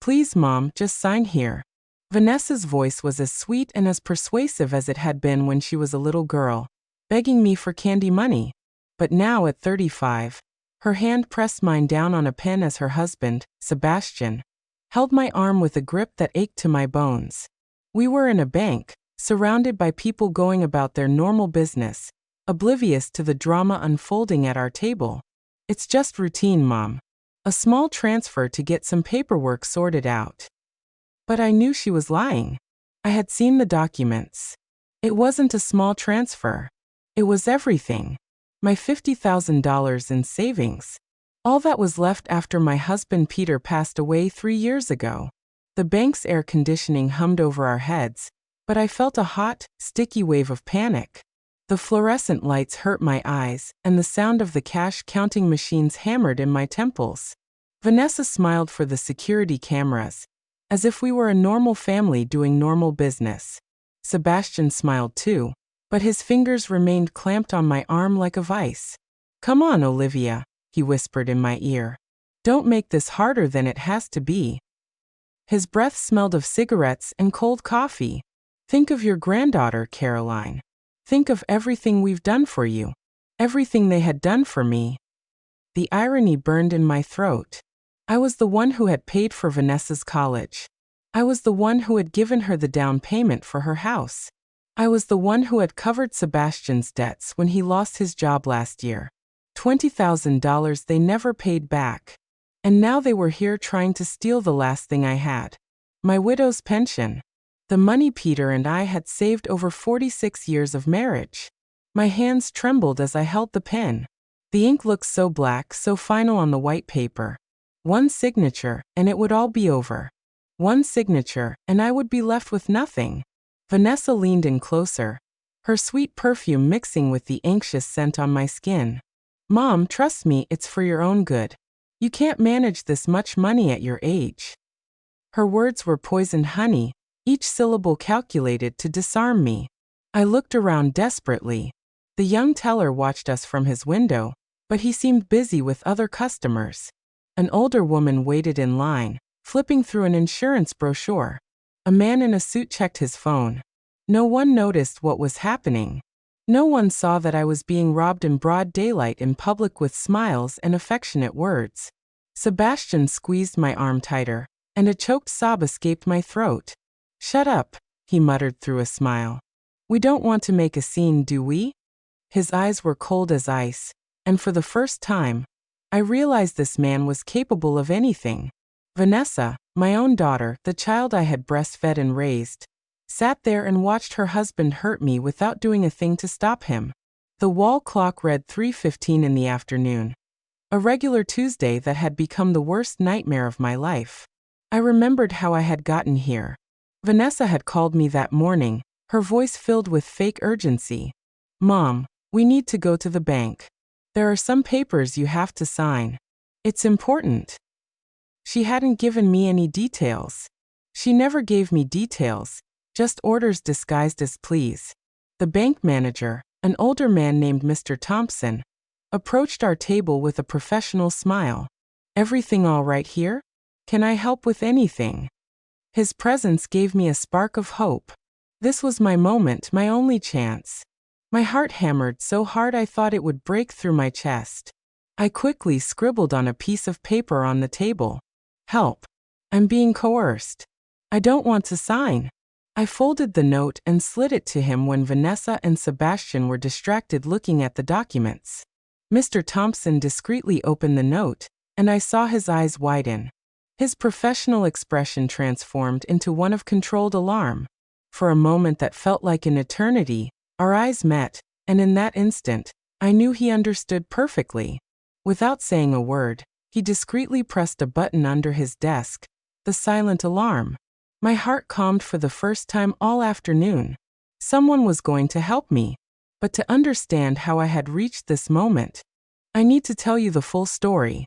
Please, Mom, just sign here. Vanessa's voice was as sweet and as persuasive as it had been when she was a little girl, begging me for candy money. But now at 35, her hand pressed mine down on a pen as her husband, Sebastian, held my arm with a grip that ached to my bones. We were in a bank, surrounded by people going about their normal business, oblivious to the drama unfolding at our table. It's just routine, Mom. A small transfer to get some paperwork sorted out. But I knew she was lying. I had seen the documents. It wasn't a small transfer. It was everything. My $50,000 in savings. All that was left after my husband Peter passed away 3 years ago. The bank's air conditioning hummed over our heads, but I felt a hot, sticky wave of panic. The fluorescent lights hurt my eyes, and the sound of the cash-counting machines hammered in my temples. Vanessa smiled for the security cameras, as if we were a normal family doing normal business. Sebastian smiled too, but his fingers remained clamped on my arm like a vice. Come on, Olivia, he whispered in my ear. Don't make this harder than it has to be. His breath smelled of cigarettes and cold coffee. Think of your granddaughter, Caroline. Think of everything we've done for you. Everything they had done for me. The irony burned in my throat. I was the one who had paid for Vanessa's college. I was the one who had given her the down payment for her house. I was the one who had covered Sebastian's debts when he lost his job last year. $20,000 they never paid back. And now they were here trying to steal the last thing I had. My widow's pension. The money Peter and I had saved over 46 years of marriage. My hands trembled as I held the pen. The ink looked so black, so final on the white paper. One signature, and it would all be over. One signature, and I would be left with nothing. Vanessa leaned in closer, her sweet perfume mixing with the anxious scent on my skin. Mom, trust me, it's for your own good. You can't manage this much money at your age. Her words were poisoned honey, each syllable calculated to disarm me. I looked around desperately. The young teller watched us from his window, but he seemed busy with other customers. An older woman waited in line, flipping through an insurance brochure. A man in a suit checked his phone. No one noticed what was happening. No one saw that I was being robbed in broad daylight in public with smiles and affectionate words. Sebastian squeezed my arm tighter, and a choked sob escaped my throat. Shut up, he muttered through a smile. We don't want to make a scene, do we? His eyes were cold as ice, and for the first time, I realized this man was capable of anything. Vanessa, my own daughter, the child I had breastfed and raised, sat there and watched her husband hurt me without doing a thing to stop him. The wall clock read 3:15 in the afternoon. A regular Tuesday that had become the worst nightmare of my life. I remembered how I had gotten here. Vanessa had called me that morning, her voice filled with fake urgency. Mom, we need to go to the bank. There are some papers you have to sign. It's important. She hadn't given me any details. She never gave me details, just orders disguised as pleas. The bank manager, an older man named Mr. Thompson, approached our table with a professional smile. Everything all right here? Can I help with anything? His presence gave me a spark of hope. This was my moment, my only chance. My heart hammered so hard I thought it would break through my chest. I quickly scribbled on a piece of paper on the table. Help. I'm being coerced. I don't want to sign. I folded the note and slid it to him when Vanessa and Sebastian were distracted looking at the documents. Mr. Thompson discreetly opened the note, and I saw his eyes widen. His professional expression transformed into one of controlled alarm. For a moment that felt like an eternity, our eyes met, and in that instant, I knew he understood perfectly. Without saying a word, he discreetly pressed a button under his desk, the silent alarm. My heart calmed for the first time all afternoon. Someone was going to help me. But to understand how I had reached this moment, I need to tell you the full story.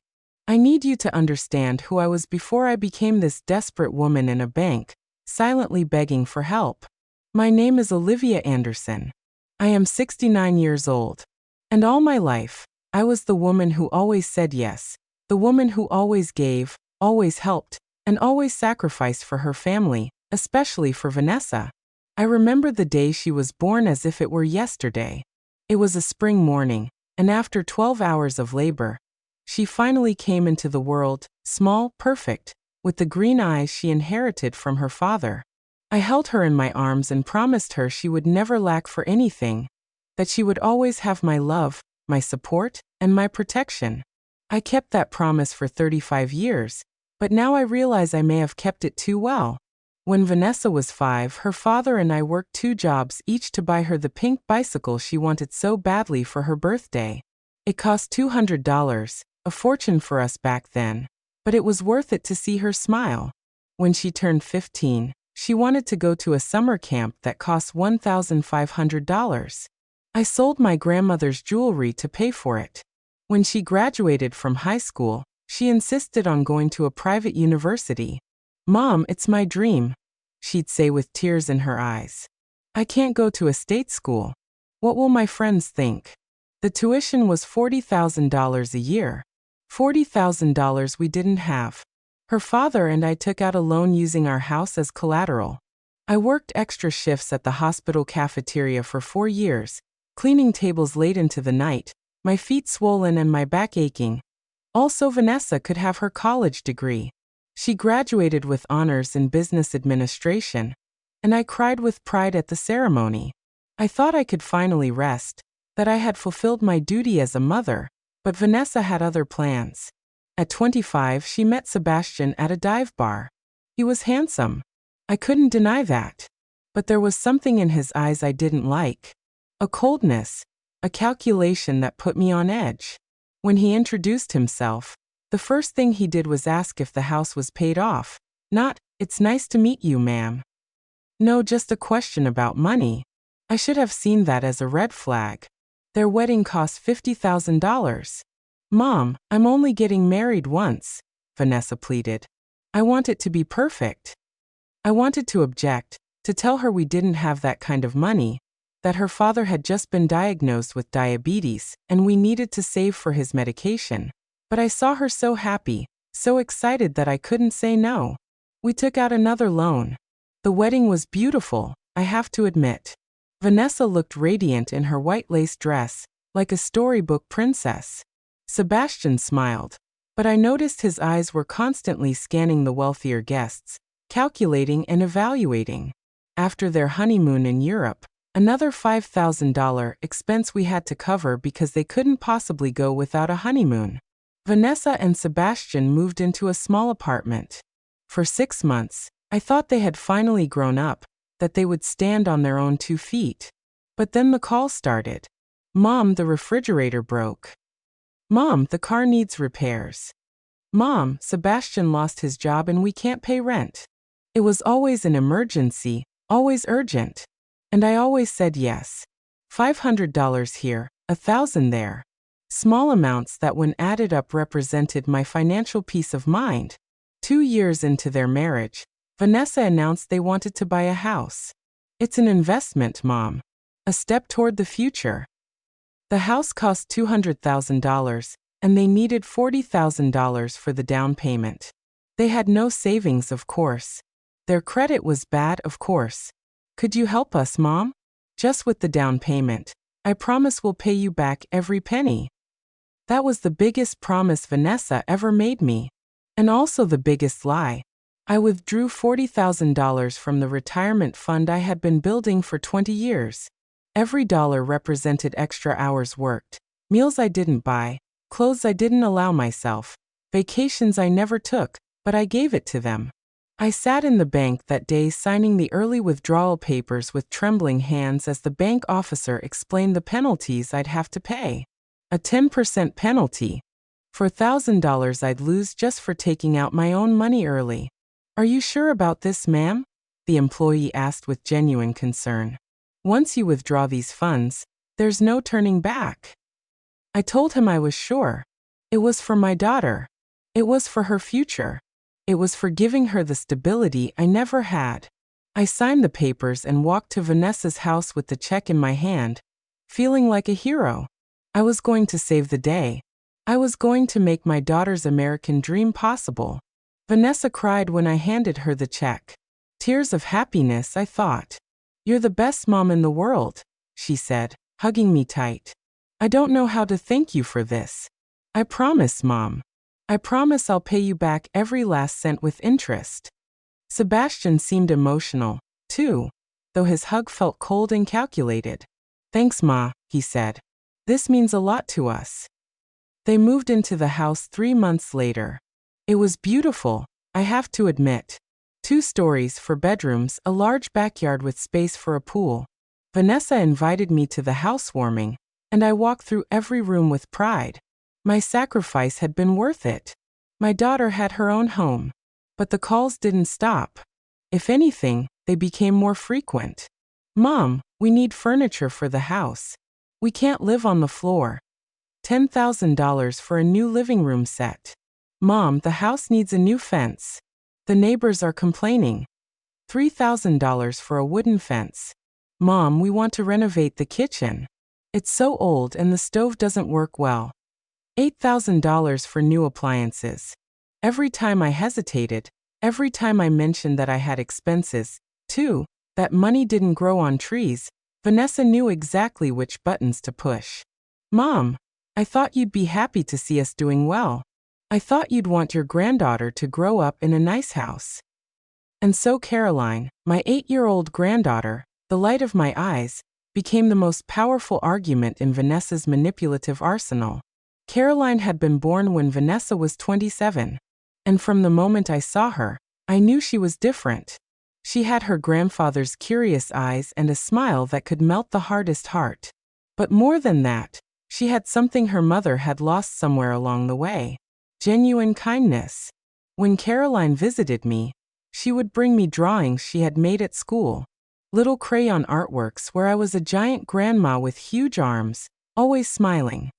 I need you to understand who I was before I became this desperate woman in a bank, silently begging for help. My name is Olivia Anderson. I am 69 years old. And all my life, I was the woman who always said yes, the woman who always gave, always helped, and always sacrificed for her family, especially for Vanessa. I remember the day she was born as if it were yesterday. It was a spring morning, and after 12 hours of labor, she finally came into the world, small, perfect, with the green eyes she inherited from her father. I held her in my arms and promised her she would never lack for anything, that she would always have my love, my support, and my protection. I kept that promise for 35 years, but now I realize I may have kept it too well. When Vanessa was 5, her father and I worked 2 jobs each to buy her the pink bicycle she wanted so badly for her birthday. It cost $200, a fortune for us back then, but it was worth it to see her smile. When she turned 15, she wanted to go to a summer camp that cost $1,500. I sold my grandmother's jewelry to pay for it. When she graduated from high school, she insisted on going to a private university. "Mom, it's my dream," she'd say with tears in her eyes. "I can't go to a state school. What will my friends think?" The tuition was $40,000 a year. $40,000 we didn't have. Her father and I took out a loan using our house as collateral. I worked extra shifts at the hospital cafeteria for 4 years, cleaning tables late into the night, my feet swollen and my back aching. Also, Vanessa could have her college degree. She graduated with honors in business administration, and I cried with pride at the ceremony. I thought I could finally rest, that I had fulfilled my duty as a mother, but Vanessa had other plans. At 25, she met Sebastian at a dive bar. He was handsome. I couldn't deny that. But there was something in his eyes I didn't like. A coldness, a calculation that put me on edge. When he introduced himself, the first thing he did was ask if the house was paid off. Not, "It's nice to meet you, ma'am." No, just a question about money. I should have seen that as a red flag. Their wedding cost $50,000. "Mom, I'm only getting married once," Vanessa pleaded. "I want it to be perfect." I wanted to object, to tell her we didn't have that kind of money, that her father had just been diagnosed with diabetes, and we needed to save for his medication. But I saw her so happy, so excited that I couldn't say no. We took out another loan. The wedding was beautiful, I have to admit. Vanessa looked radiant in her white lace dress, like a storybook princess. Sebastian smiled, but I noticed his eyes were constantly scanning the wealthier guests, calculating and evaluating. After their honeymoon in Europe, another $5,000 expense we had to cover because they couldn't possibly go without a honeymoon. Vanessa and Sebastian moved into a small apartment. For 6 months, I thought they had finally grown up, that they would stand on their own 2 feet. But then the call started. "Mom, the refrigerator broke." "Mom, the car needs repairs." "Mom, Sebastian lost his job and we can't pay rent." It was always an emergency, always urgent. And I always said yes. $500 here, $1,000 there. Small amounts that when added up represented my financial peace of mind. 2 years into their marriage, Vanessa announced they wanted to buy a house. "It's an investment, Mom. A step toward the future." The house cost $200,000, and they needed $40,000 for the down payment. They had no savings, of course. Their credit was bad, of course. "Could you help us, Mom? Just with the down payment. I promise we'll pay you back every penny." That was the biggest promise Vanessa ever made me. And also the biggest lie. I withdrew $40,000 from the retirement fund I had been building for 20 years. Every dollar represented extra hours worked, meals I didn't buy, clothes I didn't allow myself, vacations I never took, but I gave it to them. I sat in the bank that day signing the early withdrawal papers with trembling hands as the bank officer explained the penalties I'd have to pay. A 10% penalty. For $1,000 I'd lose just for taking out my own money early. "Are you sure about this, ma'am?" the employee asked with genuine concern. "Once you withdraw these funds, there's no turning back." I told him I was sure. It was for my daughter. It was for her future. It was for giving her the stability I never had. I signed the papers and walked to Vanessa's house with the check in my hand, feeling like a hero. I was going to save the day. I was going to make my daughter's American dream possible. Vanessa cried when I handed her the check. Tears of happiness, I thought. You're the best mom in the world, she said, hugging me tight. I don't know how to thank you for this. I promise, Mom. I promise I'll pay you back every last cent with interest. Sebastian seemed emotional, too, though his hug felt cold and calculated. Thanks, Ma, he said. This means a lot to us. They moved into the house 3 months later. It was beautiful, I have to admit. 2 stories, 4 bedrooms, a large backyard with space for a pool. Vanessa invited me to the housewarming, and I walked through every room with pride. My sacrifice had been worth it. My daughter had her own home. But the calls didn't stop. If anything, they became more frequent. Mom, we need furniture for the house. We can't live on the floor. $10,000 for a new living room set. Mom, the house needs a new fence. The neighbors are complaining. $3,000 for a wooden fence. Mom, we want to renovate the kitchen. It's so old and the stove doesn't work well. $8,000 for new appliances. Every time I hesitated, every time I mentioned that I had expenses, too, that money didn't grow on trees, Vanessa knew exactly which buttons to push. Mom, I thought you'd be happy to see us doing well. I thought you'd want your granddaughter to grow up in a nice house. And so Caroline, my 8-year-old granddaughter, the light of my eyes, became the most powerful argument in Vanessa's manipulative arsenal. Caroline had been born when Vanessa was 27. And from the moment I saw her, I knew she was different. She had her grandfather's curious eyes and a smile that could melt the hardest heart. But more than that, she had something her mother had lost somewhere along the way. Genuine kindness. When Caroline visited me, she would bring me drawings she had made at school. Little crayon artworks where I was a giant grandma with huge arms, always smiling.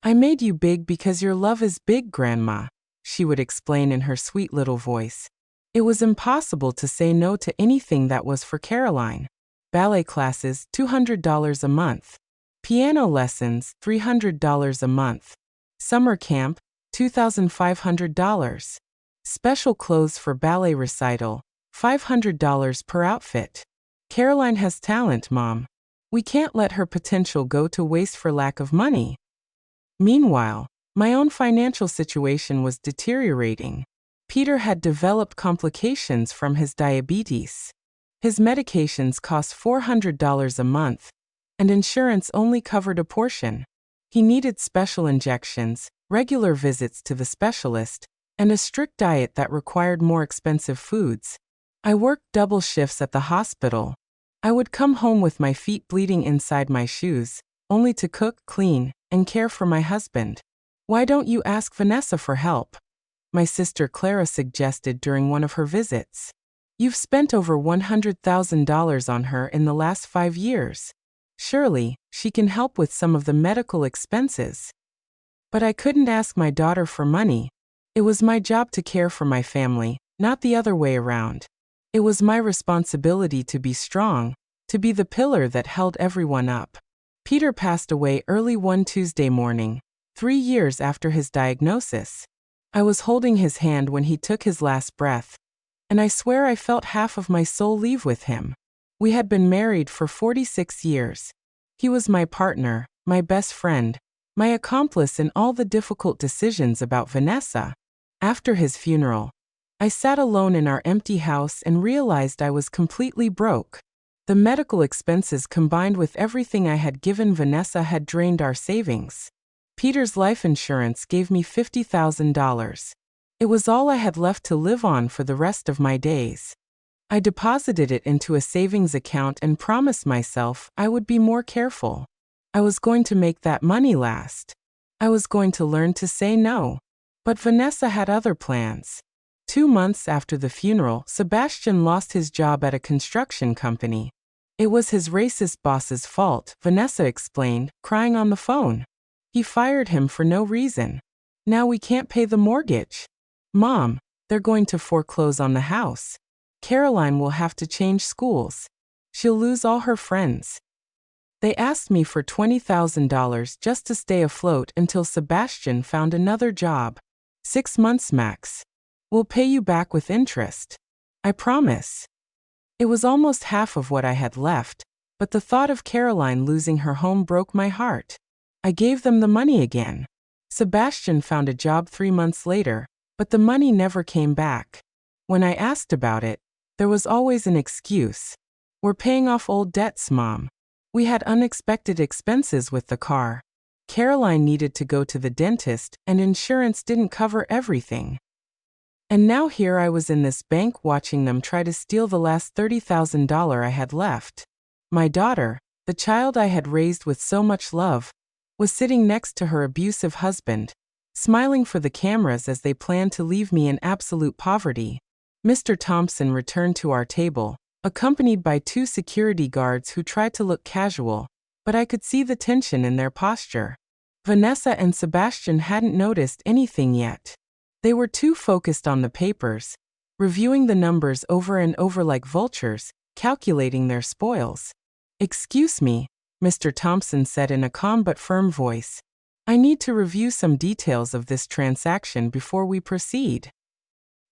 I made you big because your love is big, Grandma, she would explain in her sweet little voice. It was impossible to say no to anything that was for Caroline. Ballet classes, $200 a month. Piano lessons, $300 a month. Summer camp, $2,500. Special clothes for ballet recital, $500 per outfit. Caroline has talent, Mom. We can't let her potential go to waste for lack of money. Meanwhile, my own financial situation was deteriorating. Peter had developed complications from his diabetes. His medications cost $400 a month, and insurance only covered a portion. He needed special injections, regular visits to the specialist, and a strict diet that required more expensive foods. I worked double shifts at the hospital. I would come home with my feet bleeding inside my shoes, only to cook, clean, and care for my husband. Why don't you ask Vanessa for help? My sister Clara suggested during one of her visits. You've spent over $100,000 on her in the last 5 years. Surely, she can help with some of the medical expenses. But I couldn't ask my daughter for money. It was my job to care for my family, not the other way around. It was my responsibility to be strong, to be the pillar that held everyone up. Peter passed away early one Tuesday morning, 3 years after his diagnosis. I was holding his hand when he took his last breath, and I swear I felt half of my soul leave with him. We had been married for 46 years. He was my partner, my best friend, my accomplice in all the difficult decisions about Vanessa. After his funeral, I sat alone in our empty house and realized I was completely broke. The medical expenses combined with everything I had given Vanessa had drained our savings. Peter's life insurance gave me $50,000. It was all I had left to live on for the rest of my days. I deposited it into a savings account and promised myself I would be more careful. I was going to make that money last. I was going to learn to say no. But Vanessa had other plans. 2 months after the funeral, Sebastian lost his job at a construction company. It was his racist boss's fault, Vanessa explained, crying on the phone. He fired him for no reason. Now we can't pay the mortgage. Mom, they're going to foreclose on the house. Caroline will have to change schools. She'll lose all her friends. They asked me for $20,000 just to stay afloat until Sebastian found another job. 6 months max. We'll pay you back with interest. I promise. It was almost half of what I had left, but the thought of Caroline losing her home broke my heart. I gave them the money again. Sebastian found a job 3 months later, but the money never came back. When I asked about it, there was always an excuse. We're paying off old debts, Mom. We had unexpected expenses with the car. Caroline needed to go to the dentist, and insurance didn't cover everything. And now here I was in this bank watching them try to steal the last $30,000 I had left. My daughter, the child I had raised with so much love, was sitting next to her abusive husband, smiling for the cameras as they planned to leave me in absolute poverty. Mr. Thompson returned to our table, accompanied by 2 security guards who tried to look casual, but I could see the tension in their posture. Vanessa and Sebastian hadn't noticed anything yet. They were too focused on the papers, reviewing the numbers over and over like vultures, calculating their spoils. "Excuse me," Mr. Thompson said in a calm but firm voice. "I need to review some details of this transaction before we proceed."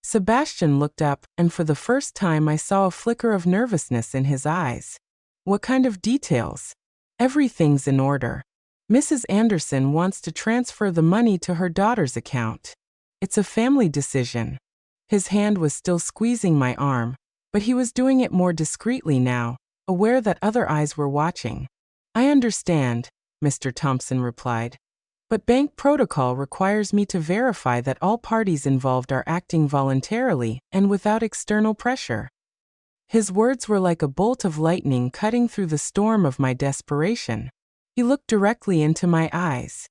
Sebastian looked up, and for the first time I saw a flicker of nervousness in his eyes. "What kind of details?" "Everything's in order. Mrs. Anderson wants to transfer the money to her daughter's account. It's a family decision." His hand was still squeezing my arm, but he was doing it more discreetly now, aware that other eyes were watching. "I understand," Mr. Thompson replied. "But bank protocol requires me to verify that all parties involved are acting voluntarily and without external pressure." His words were like a bolt of lightning cutting through the storm of my desperation. He looked directly into my eyes.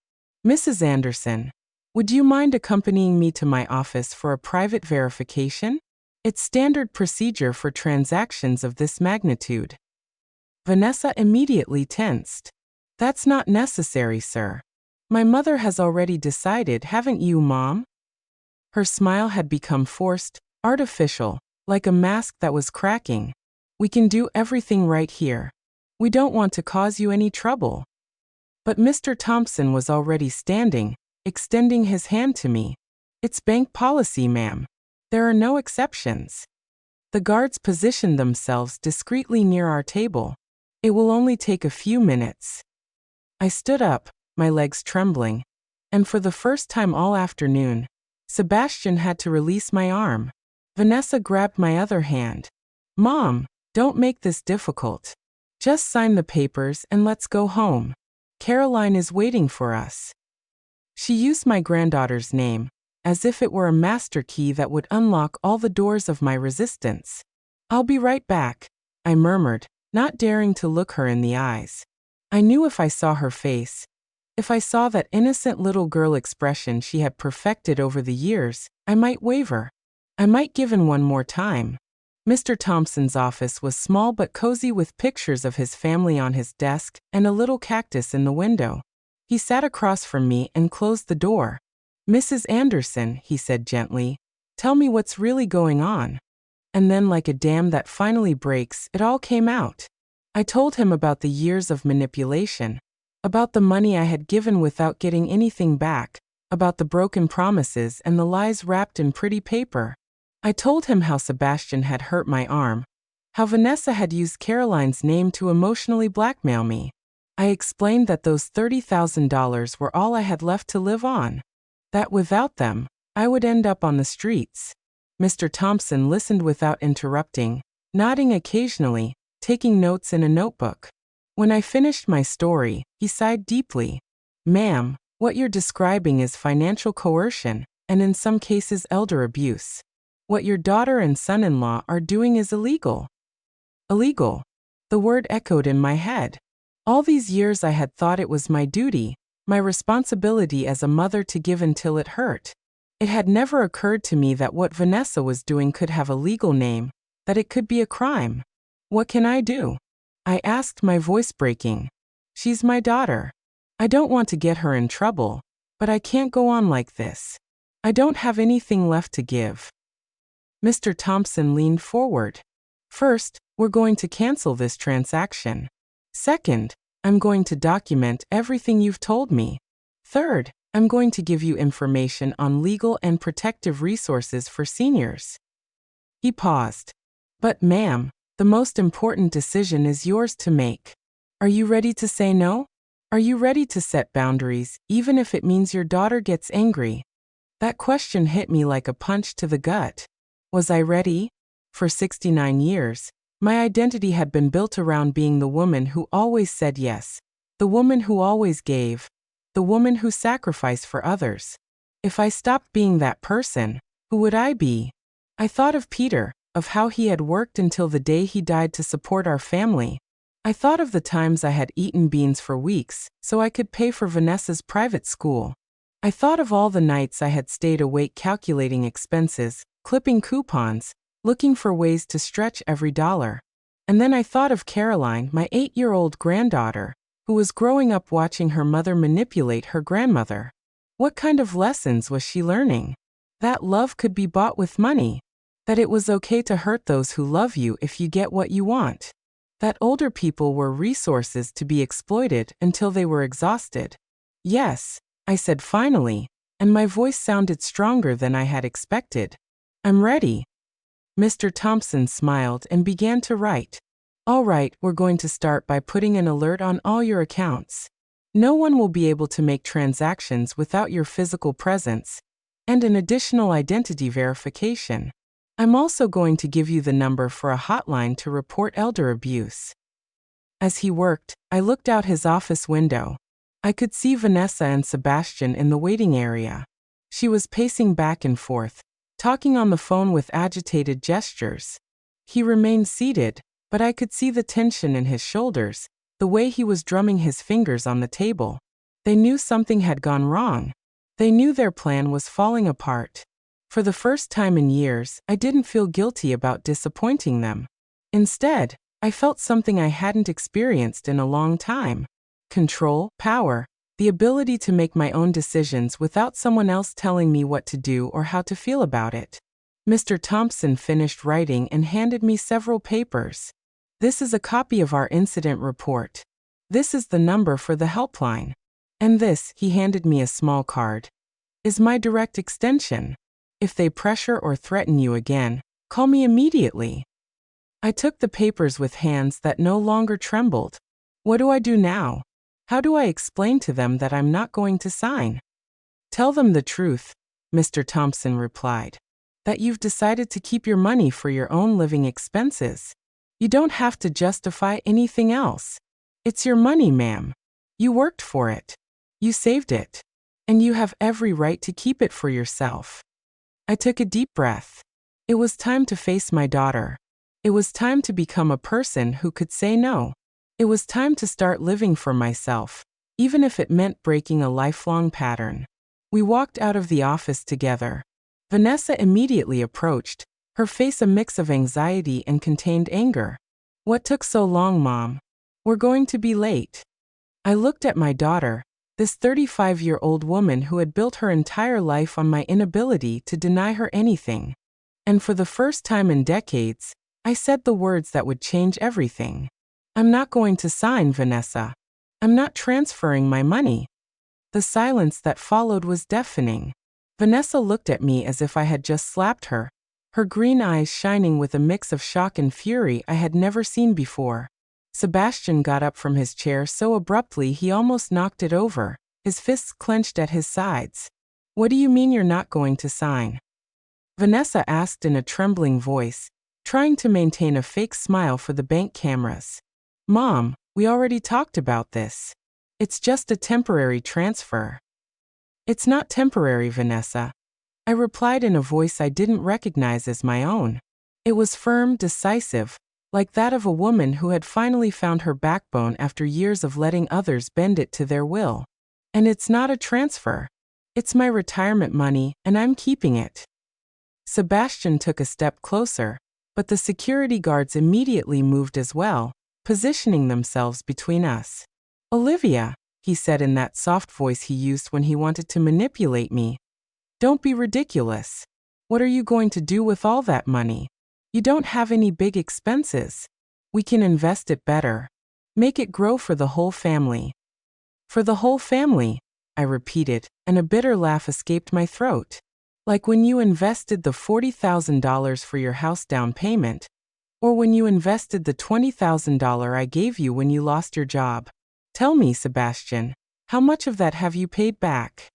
"Mrs. Anderson, would you mind accompanying me to my office for a private verification? It's standard procedure for transactions of this magnitude." Vanessa immediately tensed. "That's not necessary, sir. My mother has already decided, haven't you, Mom?" Her smile had become forced, artificial, like a mask that was cracking. "We can do everything right here. We don't want to cause you any trouble." But Mr. Thompson was already standing, extending his hand to me. "It's bank policy, ma'am. There are no exceptions." The guards positioned themselves discreetly near our table. "It will only take a few minutes." I stood up, my legs trembling, and for the first time all afternoon, Sebastian had to release my arm. Vanessa grabbed my other hand. "Mom, don't make this difficult. Just sign the papers and let's go home. Caroline is waiting for us." She used my granddaughter's name, as if it were a master key that would unlock all the doors of my resistance. "I'll be right back," I murmured, not daring to look her in the eyes. I knew if I saw her face, if I saw that innocent little girl expression she had perfected over the years, I might waver. I might give in one more time. Mr. Thompson's office was small but cozy with pictures of his family on his desk and a little cactus in the window. He sat across from me and closed the door. "Mrs. Anderson," he said gently, "tell me what's really going on." And then, like a dam that finally breaks, it all came out. I told him about the years of manipulation, about the money I had given without getting anything back, about the broken promises and the lies wrapped in pretty paper. I told him how Sebastian had hurt my arm, how Vanessa had used Caroline's name to emotionally blackmail me. I explained that those $30,000 were all I had left to live on, that without them, I would end up on the streets. Mr. Thompson listened without interrupting, nodding occasionally, taking notes in a notebook. When I finished my story, he sighed deeply. "Ma'am, what you're describing is financial coercion, and in some cases elder abuse. What your daughter and son-in-law are doing is illegal." Illegal. The word echoed in my head. All these years I had thought it was my duty, my responsibility as a mother to give until it hurt. It had never occurred to me that what Vanessa was doing could have a legal name, that it could be a crime. "What can I do?" I asked, my voice breaking. "She's my daughter. I don't want to get her in trouble, but I can't go on like this. I don't have anything left to give." Mr. Thompson leaned forward. "First, we're going to cancel this transaction. Second, I'm going to document everything you've told me. Third, I'm going to give you information on legal and protective resources for seniors. He paused. But ma'am, the most important decision is yours to make. Are you ready to say no? Are you ready to set boundaries, even if it means your daughter gets angry? That question hit me like a punch to the gut. Was I ready? For 69 years, my identity had been built around being the woman who always said yes, the woman who always gave, the woman who sacrificed for others. If I stopped being that person, who would I be? I thought of Peter, of how he had worked until the day he died to support our family. I thought of the times I had eaten beans for weeks so I could pay for Vanessa's private school. I thought of all the nights I had stayed awake calculating expenses, clipping coupons, looking for ways to stretch every dollar. And then I thought of Caroline, my 8-year-old granddaughter, who was growing up watching her mother manipulate her grandmother. What kind of lessons was she learning? That love could be bought with money. That it was okay to hurt those who love you if you get what you want. That older people were resources to be exploited until they were exhausted. Yes, I said finally, and my voice sounded stronger than I had expected. I'm ready. Mr. Thompson smiled and began to write. All right, we're going to start by putting an alert on all your accounts. No one will be able to make transactions without your physical presence, and an additional identity verification. I'm also going to give you the number for a hotline to report elder abuse. As he worked, I looked out his office window. I could see Vanessa and Sebastian in the waiting area. She was pacing back and forth, talking on the phone with agitated gestures. He remained seated, but I could see the tension in his shoulders, the way he was drumming his fingers on the table. They knew something had gone wrong. They knew their plan was falling apart. For the first time in years, I didn't feel guilty about disappointing them. Instead, I felt something I hadn't experienced in a long time. Control, power, the ability to make my own decisions without someone else telling me what to do or how to feel about it. Mr. Thompson finished writing and handed me several papers. This is a copy of our incident report. This is the number for the helpline. And this, he handed me a small card, is my direct extension. If they pressure or threaten you again, call me immediately. I took the papers with hands that no longer trembled. What do I do now? How do I explain to them that I'm not going to sign? Tell them the truth, Mr. Thompson replied. That you've decided to keep your money for your own living expenses. You don't have to justify anything else. It's your money, ma'am. You worked for it. You saved it. And you have every right to keep it for yourself. I took a deep breath. It was time to face my daughter. It was time to become a person who could say no. It was time to start living for myself, even if it meant breaking a lifelong pattern. We walked out of the office together. Vanessa immediately approached, her face a mix of anxiety and contained anger. What took so long, Mom? We're going to be late. I looked at my daughter, this 35-year-old woman who had built her entire life on my inability to deny her anything. And for the first time in decades, I said the words that would change everything. I'm not going to sign, Vanessa. I'm not transferring my money. The silence that followed was deafening. Vanessa looked at me as if I had just slapped her, her green eyes shining with a mix of shock and fury I had never seen before. Sebastian got up from his chair so abruptly he almost knocked it over, his fists clenched at his sides. What do you mean you're not going to sign? Vanessa asked in a trembling voice, trying to maintain a fake smile for the bank cameras. Mom, we already talked about this. It's just a temporary transfer. It's not temporary, Vanessa. I replied in a voice I didn't recognize as my own. It was firm, decisive, like that of a woman who had finally found her backbone after years of letting others bend it to their will. And it's not a transfer. It's my retirement money, and I'm keeping it. Sebastian took a step closer, but the security guards immediately moved as well, positioning themselves between us. Olivia, he said in that soft voice he used when he wanted to manipulate me. Don't be ridiculous. What are you going to do with all that money? You don't have any big expenses. We can invest it better. Make it grow for the whole family. For the whole family, I repeated, and a bitter laugh escaped my throat. Like when you invested the $40,000 for your house down payment, or when you invested the $20,000 I gave you when you lost your job. Tell me, Sebastian, how much of that have you paid back?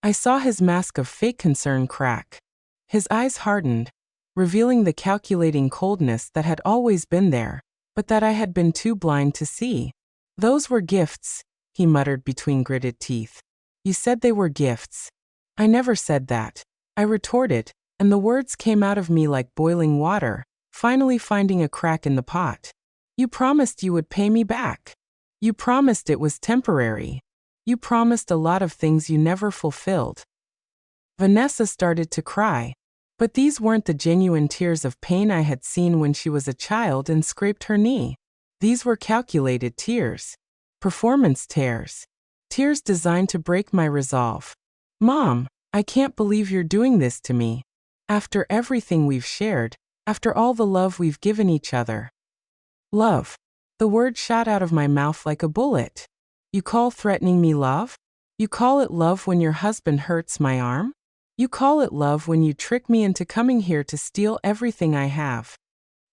I saw his mask of fake concern crack. His eyes hardened, revealing the calculating coldness that had always been there, but that I had been too blind to see. Those were gifts, he muttered between gritted teeth. You said they were gifts. I never said that, I retorted, and the words came out of me like boiling water, finally finding a crack in the pot. You promised you would pay me back. You promised it was temporary. You promised a lot of things you never fulfilled. Vanessa started to cry, but these weren't the genuine tears of pain I had seen when she was a child and scraped her knee. These were calculated tears. Performance tears. Tears designed to break my resolve. Mom, I can't believe you're doing this to me. After everything we've shared, after all the love we've given each other. Love. The word shot out of my mouth like a bullet. You call threatening me love? You call it love when your husband hurts my arm? You call it love when you trick me into coming here to steal everything I have.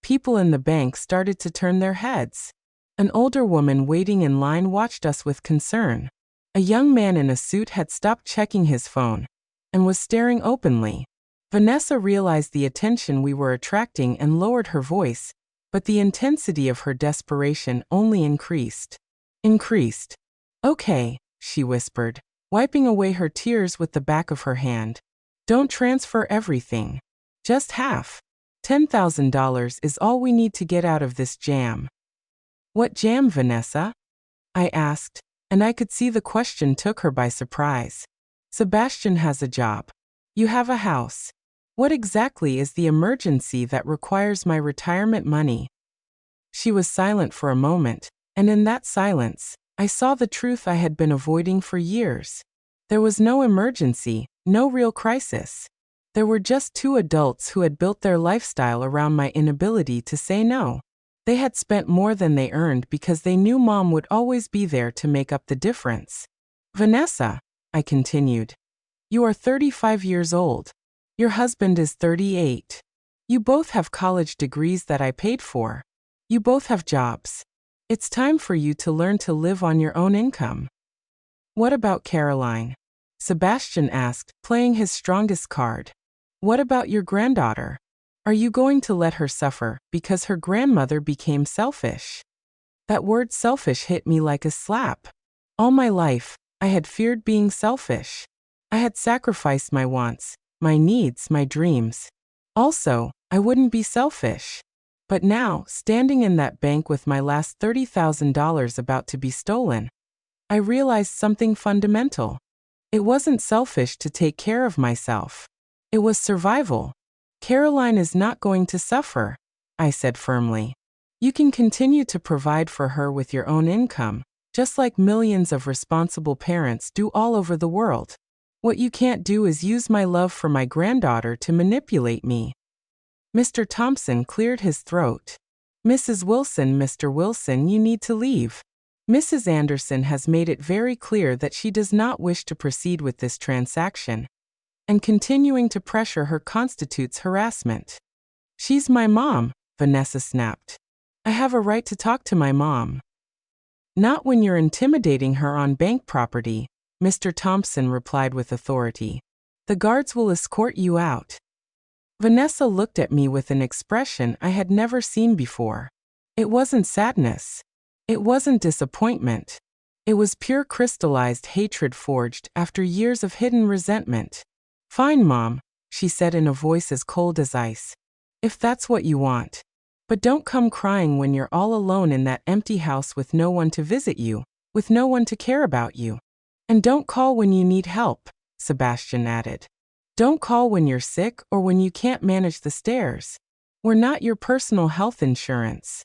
People in the bank started to turn their heads. An older woman waiting in line watched us with concern. A young man in a suit had stopped checking his phone and was staring openly. Vanessa realized the attention we were attracting and lowered her voice, but the intensity of her desperation only increased. Okay, she whispered, wiping away her tears with the back of her hand. Don't transfer everything. Just half. $10,000 is all we need to get out of this jam. What jam, Vanessa? I asked, and I could see the question took her by surprise. Sebastian has a job. You have a house. What exactly is the emergency that requires my retirement money? She was silent for a moment, and in that silence, I saw the truth I had been avoiding for years. There was no emergency, no real crisis. There were just two adults who had built their lifestyle around my inability to say no. They had spent more than they earned because they knew Mom would always be there to make up the difference. Vanessa, I continued, you are 35 years old. Your husband is 38. You both have college degrees that I paid for. You both have jobs. It's time for you to learn to live on your own income. What about Caroline? Sebastian asked, playing his strongest card. What about your granddaughter? Are you going to let her suffer because her grandmother became selfish? That word selfish hit me like a slap. All my life, I had feared being selfish. I had sacrificed my wants, my needs, my dreams. Also, I wouldn't be selfish. But now, standing in that bank with my last $30,000 about to be stolen, I realized something fundamental. It wasn't selfish to take care of myself. It was survival. Caroline is not going to suffer, I said firmly. You can continue to provide for her with your own income, just like millions of responsible parents do all over the world. What you can't do is use my love for my granddaughter to manipulate me. Mr. Thompson cleared his throat. Mrs. Wilson, Mr. Wilson, you need to leave. Mrs. Anderson has made it very clear that she does not wish to proceed with this transaction, and continuing to pressure her constitutes harassment. She's my mom, Vanessa snapped. I have a right to talk to my mom. Not when you're intimidating her on bank property, Mr. Thompson replied with authority. The guards will escort you out. Vanessa looked at me with an expression I had never seen before. It wasn't sadness. It wasn't disappointment. It was pure crystallized hatred forged after years of hidden resentment. Fine, Mom, she said in a voice as cold as ice. If that's what you want. But don't come crying when you're all alone in that empty house with no one to visit you, with no one to care about you. And don't call when you need help, Sebastian added. Don't call when you're sick or when you can't manage the stairs. We're not your personal health insurance.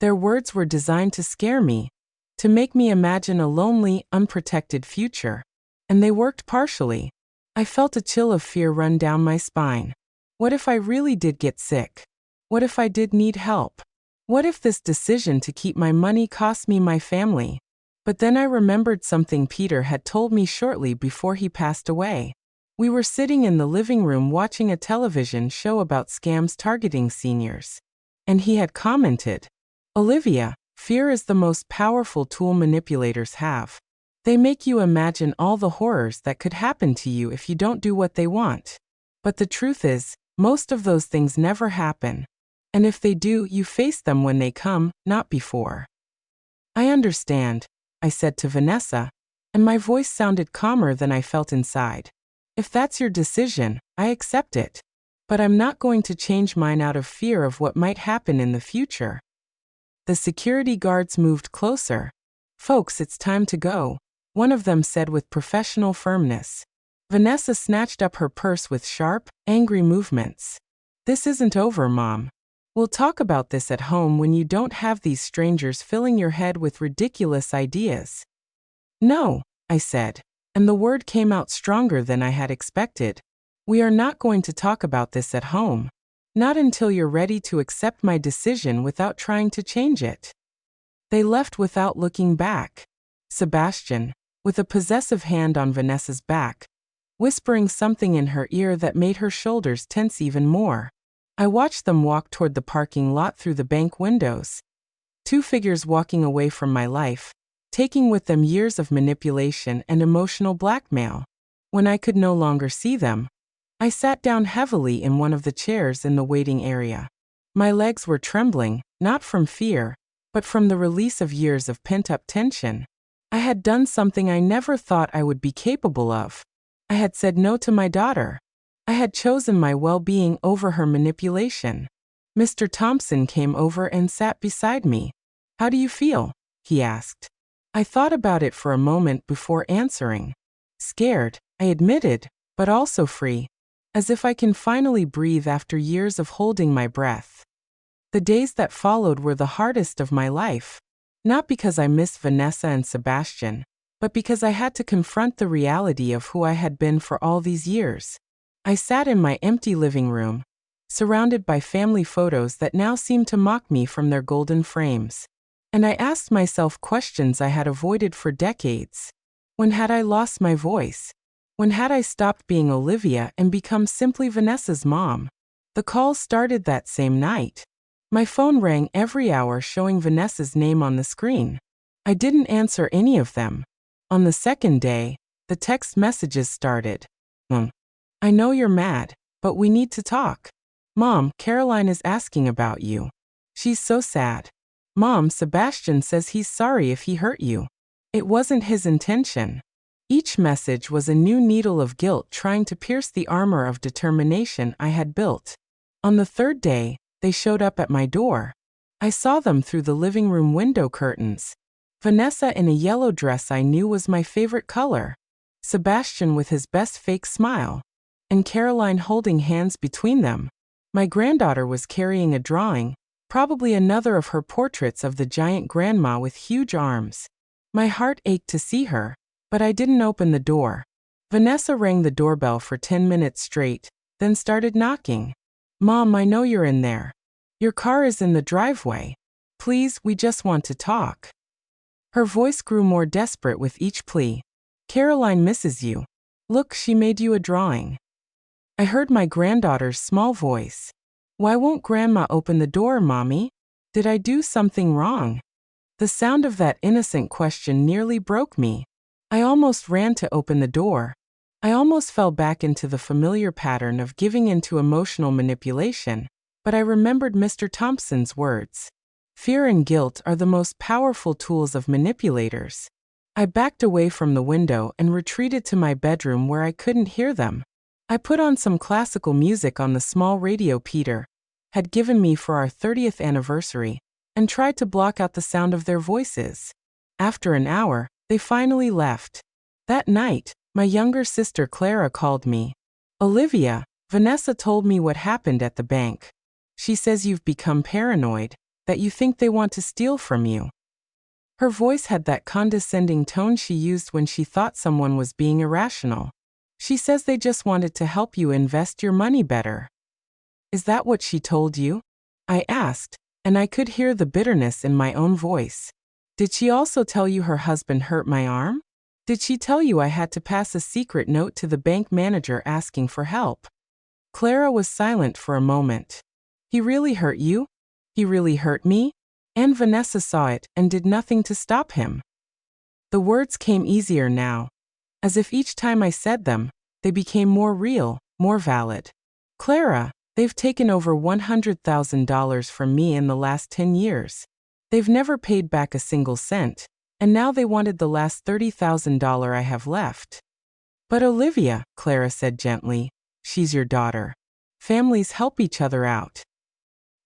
Their words were designed to scare me, to make me imagine a lonely, unprotected future. And they worked partially. I felt a chill of fear run down my spine. What if I really did get sick? What if I did need help? What if this decision to keep my money cost me my family? But then I remembered something Peter had told me shortly before he passed away. We were sitting in the living room watching a television show about scams targeting seniors. And he had commented, "Olivia, fear is the most powerful tool manipulators have. They make you imagine all the horrors that could happen to you if you don't do what they want. But the truth is, most of those things never happen. And if they do, you face them when they come, not before." "I understand," I said to Vanessa, and my voice sounded calmer than I felt inside. "If that's your decision, I accept it. But I'm not going to change mine out of fear of what might happen in the future." The security guards moved closer. "Folks, it's time to go," one of them said with professional firmness. Vanessa snatched up her purse with sharp, angry movements. "This isn't over, Mom. We'll talk about this at home when you don't have these strangers filling your head with ridiculous ideas." "No," I said, and the word came out stronger than I had expected. "We are not going to talk about this at home. Not until you're ready to accept my decision without trying to change it." They left without looking back. Sebastian, with a possessive hand on Vanessa's back, whispering something in her ear that made her shoulders tense even more. I watched them walk toward the parking lot through the bank windows. Two figures walking away from my life, taking with them years of manipulation and emotional blackmail. When I could no longer see them, I sat down heavily in one of the chairs in the waiting area. My legs were trembling, not from fear, but from the release of years of pent-up tension. I had done something I never thought I would be capable of. I had said no to my daughter. I had chosen my well-being over her manipulation. Mr. Thompson came over and sat beside me. "How do you feel?" he asked. I thought about it for a moment before answering. "Scared," I admitted, "but also free. As if I can finally breathe after years of holding my breath." The days that followed were the hardest of my life. Not because I missed Vanessa and Sebastian, but because I had to confront the reality of who I had been for all these years. I sat in my empty living room, surrounded by family photos that now seemed to mock me from their golden frames. And I asked myself questions I had avoided for decades. When had I lost my voice? When had I stopped being Olivia and become simply Vanessa's mom? The calls started that same night. My phone rang every hour, showing Vanessa's name on the screen. I didn't answer any of them. On the second day, the text messages started. "I know you're mad, but we need to talk. Mom, Caroline is asking about you. She's so sad. Mom, Sebastian says he's sorry if he hurt you. It wasn't his intention." Each message was a new needle of guilt trying to pierce the armor of determination I had built. On the third day, they showed up at my door. I saw them through the living room window curtains. Vanessa in a yellow dress I knew was my favorite color. Sebastian with his best fake smile. And Caroline holding hands between them. My granddaughter was carrying a drawing, probably another of her portraits of the giant grandma with huge arms. My heart ached to see her, but I didn't open the door. Vanessa rang the doorbell for 10 minutes straight, then started knocking. "Mom, I know you're in there. Your car is in the driveway. Please, we just want to talk." Her voice grew more desperate with each plea. "Caroline misses you. Look, she made you a drawing." I heard my granddaughter's small voice. "Why won't Grandma open the door, Mommy? Did I do something wrong?" The sound of that innocent question nearly broke me. I almost ran to open the door. I almost fell back into the familiar pattern of giving in to emotional manipulation, but I remembered Mr. Thompson's words. Fear and guilt are the most powerful tools of manipulators. I backed away from the window and retreated to my bedroom where I couldn't hear them. I put on some classical music on the small radio Peter had given me for our 30th anniversary and tried to block out the sound of their voices. After an hour, they finally left. That night, my younger sister Clara called me. "Olivia, Vanessa told me what happened at the bank. She says you've become paranoid, that you think they want to steal from you." Her voice had that condescending tone she used when she thought someone was being irrational. "She says they just wanted to help you invest your money better." "Is that what she told you?" I asked, and I could hear the bitterness in my own voice. Did she also tell you her husband hurt my arm? Did she tell you I had to pass a secret note to the bank manager asking for help?" Clara was silent for a moment. "He really hurt you? He really hurt me?" And Vanessa saw it and did nothing to stop him. The words came easier now. As if each time I said them, they became more real, more valid. "Clara, they've taken over $100,000 from me in the last 10 years. They've never paid back a single cent, and now they wanted the last $30,000 I have left." "But Olivia," Clara said gently, "she's your daughter. Families help each other out."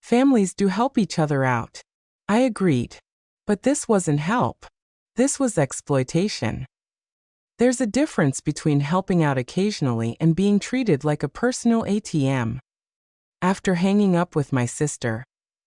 "Families do help each other out," I agreed. But this wasn't help. This was exploitation. There's a difference between helping out occasionally and being treated like a personal ATM. After hanging up with my sister,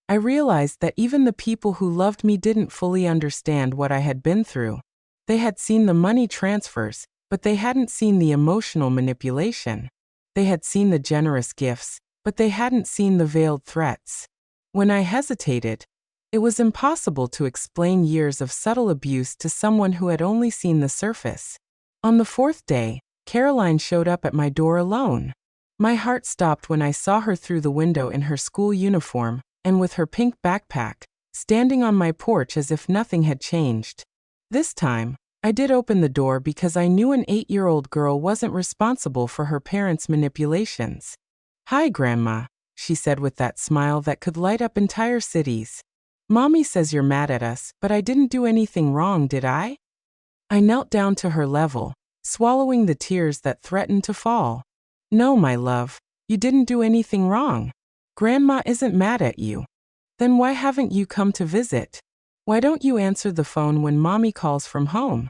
I realized that even the people who loved me didn't fully understand what I had been through. They had seen the money transfers, but they hadn't seen the emotional manipulation. They had seen the generous gifts, but they hadn't seen the veiled threats. When I hesitated, it was impossible to explain years of subtle abuse to someone who had only seen the surface. On the fourth day, Caroline showed up at my door alone. My heart stopped when I saw her through the window in her school uniform, and with her pink backpack, standing on my porch as if nothing had changed. This time, I did open the door because I knew an 8-year-old girl wasn't responsible for her parents' manipulations. "Hi, Grandma," she said with that smile that could light up entire cities. "Mommy says you're mad at us, but I didn't do anything wrong, did I?" I knelt down to her level, swallowing the tears that threatened to fall. "No, my love, you didn't do anything wrong. Grandma isn't mad at you. Then why haven't you come to visit? Why don't you answer the phone when Mommy calls from home?"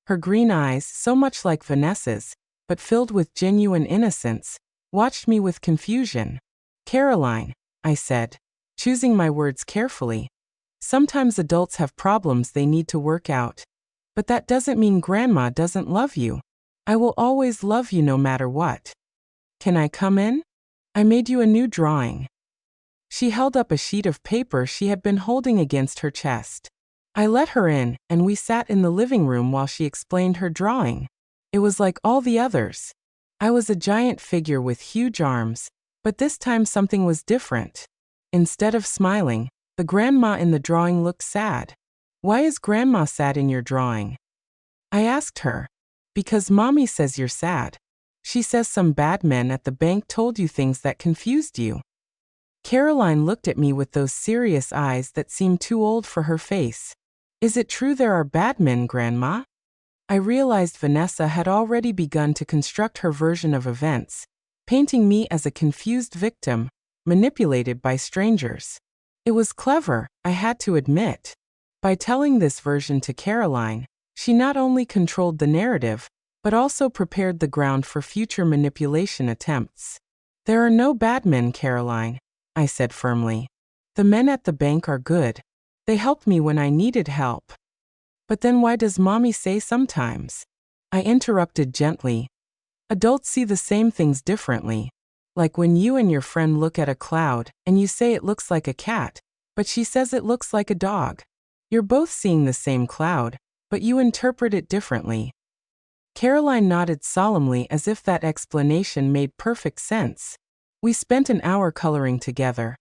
Her green eyes, so much like Vanessa's, but filled with genuine innocence, watched me with confusion. "Caroline," I said, choosing my words carefully, "sometimes adults have problems they need to work out. But that doesn't mean Grandma doesn't love you. I will always love you no matter what. Can I come in? I made you a new drawing." She held up a sheet of paper she had been holding against her chest. I let her in, and we sat in the living room while she explained her drawing. It was like all the others. I was a giant figure with huge arms, but this time something was different. Instead of smiling, the grandma in the drawing looked sad. "Why is Grandma sad in your drawing?" I asked her. "Because Mommy says you're sad. She says some bad men at the bank told you things that confused you." Caroline looked at me with those serious eyes that seemed too old for her face. "Is it true there are bad men, Grandma?" I realized Vanessa had already begun to construct her version of events, painting me as a confused victim, manipulated by strangers. It was clever, I had to admit. By telling this version to Caroline, she not only controlled the narrative, but also prepared the ground for future manipulation attempts. "There are no bad men, Caroline," I said firmly. "The men at the bank are good. They helped me when I needed help." "But then why does Mommy say sometimes?" I interrupted gently. "Adults see the same things differently. Like when you and your friend look at a cloud and you say it looks like a cat, but she says it looks like a dog. You're both seeing the same cloud, but you interpret it differently." Caroline nodded solemnly as if that explanation made perfect sense. We spent an hour coloring together,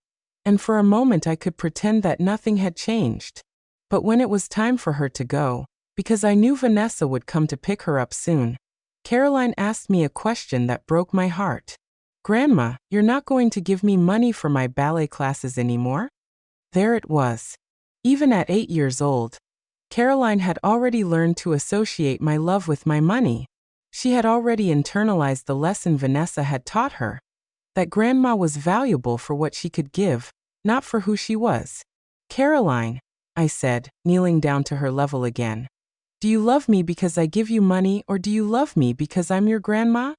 and for a moment I could pretend that nothing had changed. But when it was time for her to go, because I knew Vanessa would come to pick her up soon, Caroline asked me a question that broke my heart. "Grandma, you're not going to give me money for my ballet classes anymore?" There it was. Even at 8 years old, Caroline had already learned to associate my love with my money. She had already internalized the lesson Vanessa had taught her, that Grandma was valuable for what she could give, not for who she was. "Caroline," I said, kneeling down to her level again, "do you love me because I give you money, or do you love me because I'm your grandma?"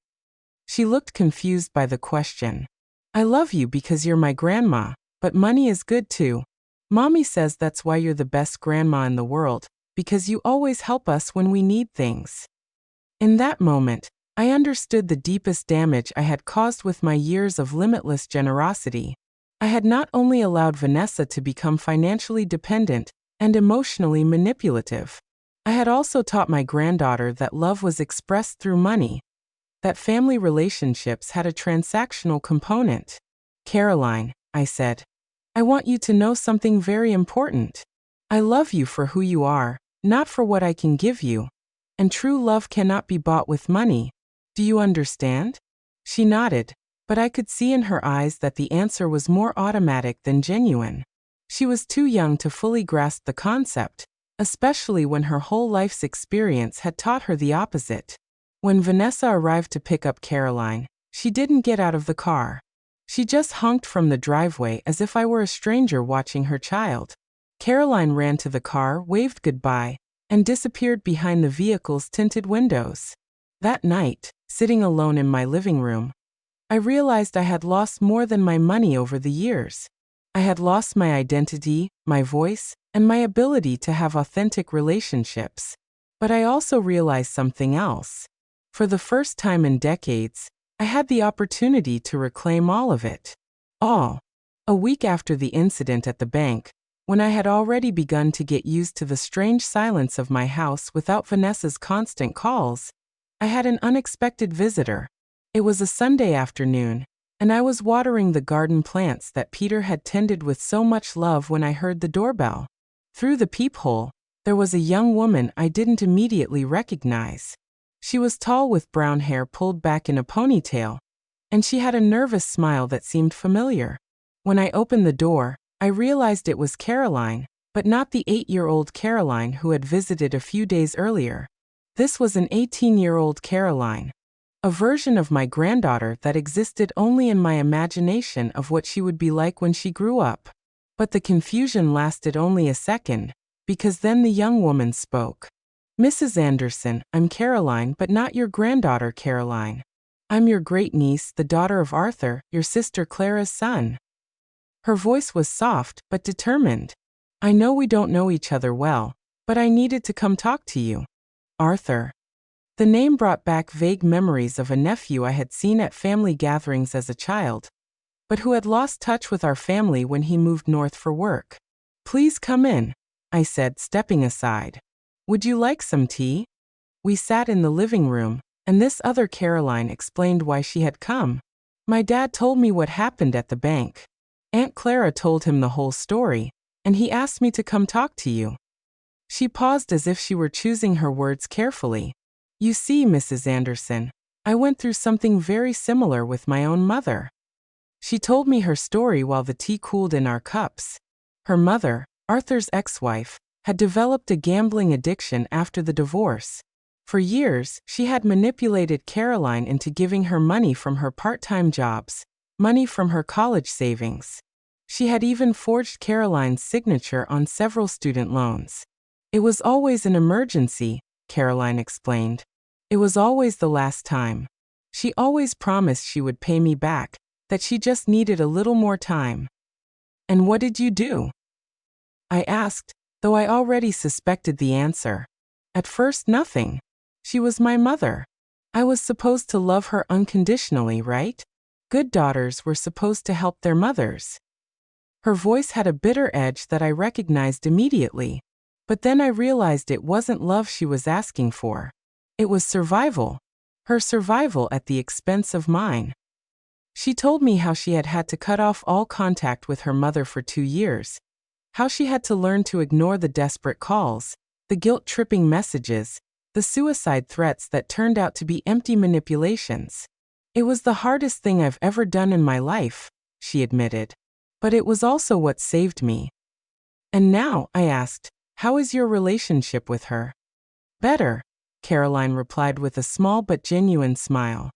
She looked confused by the question. "I love you because you're my grandma, but money is good too. Mommy says that's why you're the best grandma in the world, because you always help us when we need things." In that moment, I understood the deepest damage I had caused with my years of limitless generosity. I had not only allowed Vanessa to become financially dependent and emotionally manipulative. I had also taught my granddaughter that love was expressed through money, that family relationships had a transactional component. Caroline, I said, I want you to know something very important. I love you for who you are, not for what I can give you. And true love cannot be bought with money. Do you understand? She nodded, but I could see in her eyes that the answer was more automatic than genuine. She was too young to fully grasp the concept, especially when her whole life's experience had taught her the opposite. When Vanessa arrived to pick up Caroline, she didn't get out of the car. She just honked from the driveway as if I were a stranger watching her child. Caroline ran to the car, waved goodbye, and disappeared behind the vehicle's tinted windows. That night, sitting alone in my living room, I realized I had lost more than my money over the years. I had lost my identity, my voice, and my ability to have authentic relationships. But I also realized something else. For the first time in decades, I had the opportunity to reclaim all of it. All. A week after the incident at the bank, when I had already begun to get used to the strange silence of my house without Vanessa's constant calls, I had an unexpected visitor. It was a Sunday afternoon, and I was watering the garden plants that Peter had tended with so much love when I heard the doorbell. Through the peephole, there was a young woman I didn't immediately recognize. She was tall with brown hair pulled back in a ponytail, and she had a nervous smile that seemed familiar. When I opened the door, I realized it was Caroline, but not the 8-year-old Caroline who had visited a few days earlier. This was an 18-year-old Caroline, a version of my granddaughter that existed only in my imagination of what she would be like when she grew up. But the confusion lasted only a second, because then the young woman spoke. Mrs. Anderson, I'm Caroline, but not your granddaughter Caroline. I'm your great-niece, the daughter of Arthur, your sister Clara's son. Her voice was soft, but determined. I know we don't know each other well, but I needed to come talk to you. Arthur. The name brought back vague memories of a nephew I had seen at family gatherings as a child, but who had lost touch with our family when he moved north for work. Please come in, I said, stepping aside. Would you like some tea? We sat in the living room, and this other Caroline explained why she had come. My dad told me what happened at the bank. Aunt Clara told him the whole story, and he asked me to come talk to you. She paused as if she were choosing her words carefully. You see, Mrs. Anderson, I went through something very similar with my own mother. She told me her story while the tea cooled in our cups. Her mother, Arthur's ex-wife, had developed a gambling addiction after the divorce. For years, she had manipulated Caroline into giving her money from her part-time jobs, money from her college savings. She had even forged Caroline's signature on several student loans. It was always an emergency, Caroline explained. It was always the last time. She always promised she would pay me back, that she just needed a little more time. And what did you do? I asked, though I already suspected the answer. At first, nothing. She was my mother. I was supposed to love her unconditionally, right? Good daughters were supposed to help their mothers. Her voice had a bitter edge that I recognized immediately. But then I realized it wasn't love she was asking for. It was survival. Her survival at the expense of mine. She told me how she had had to cut off all contact with her mother for 2 years. How she had to learn to ignore the desperate calls, the guilt-tripping messages, the suicide threats that turned out to be empty manipulations. It was the hardest thing I've ever done in my life, she admitted. But it was also what saved me. And now, I asked, how is your relationship with her? Better, Caroline replied with a small but genuine smile.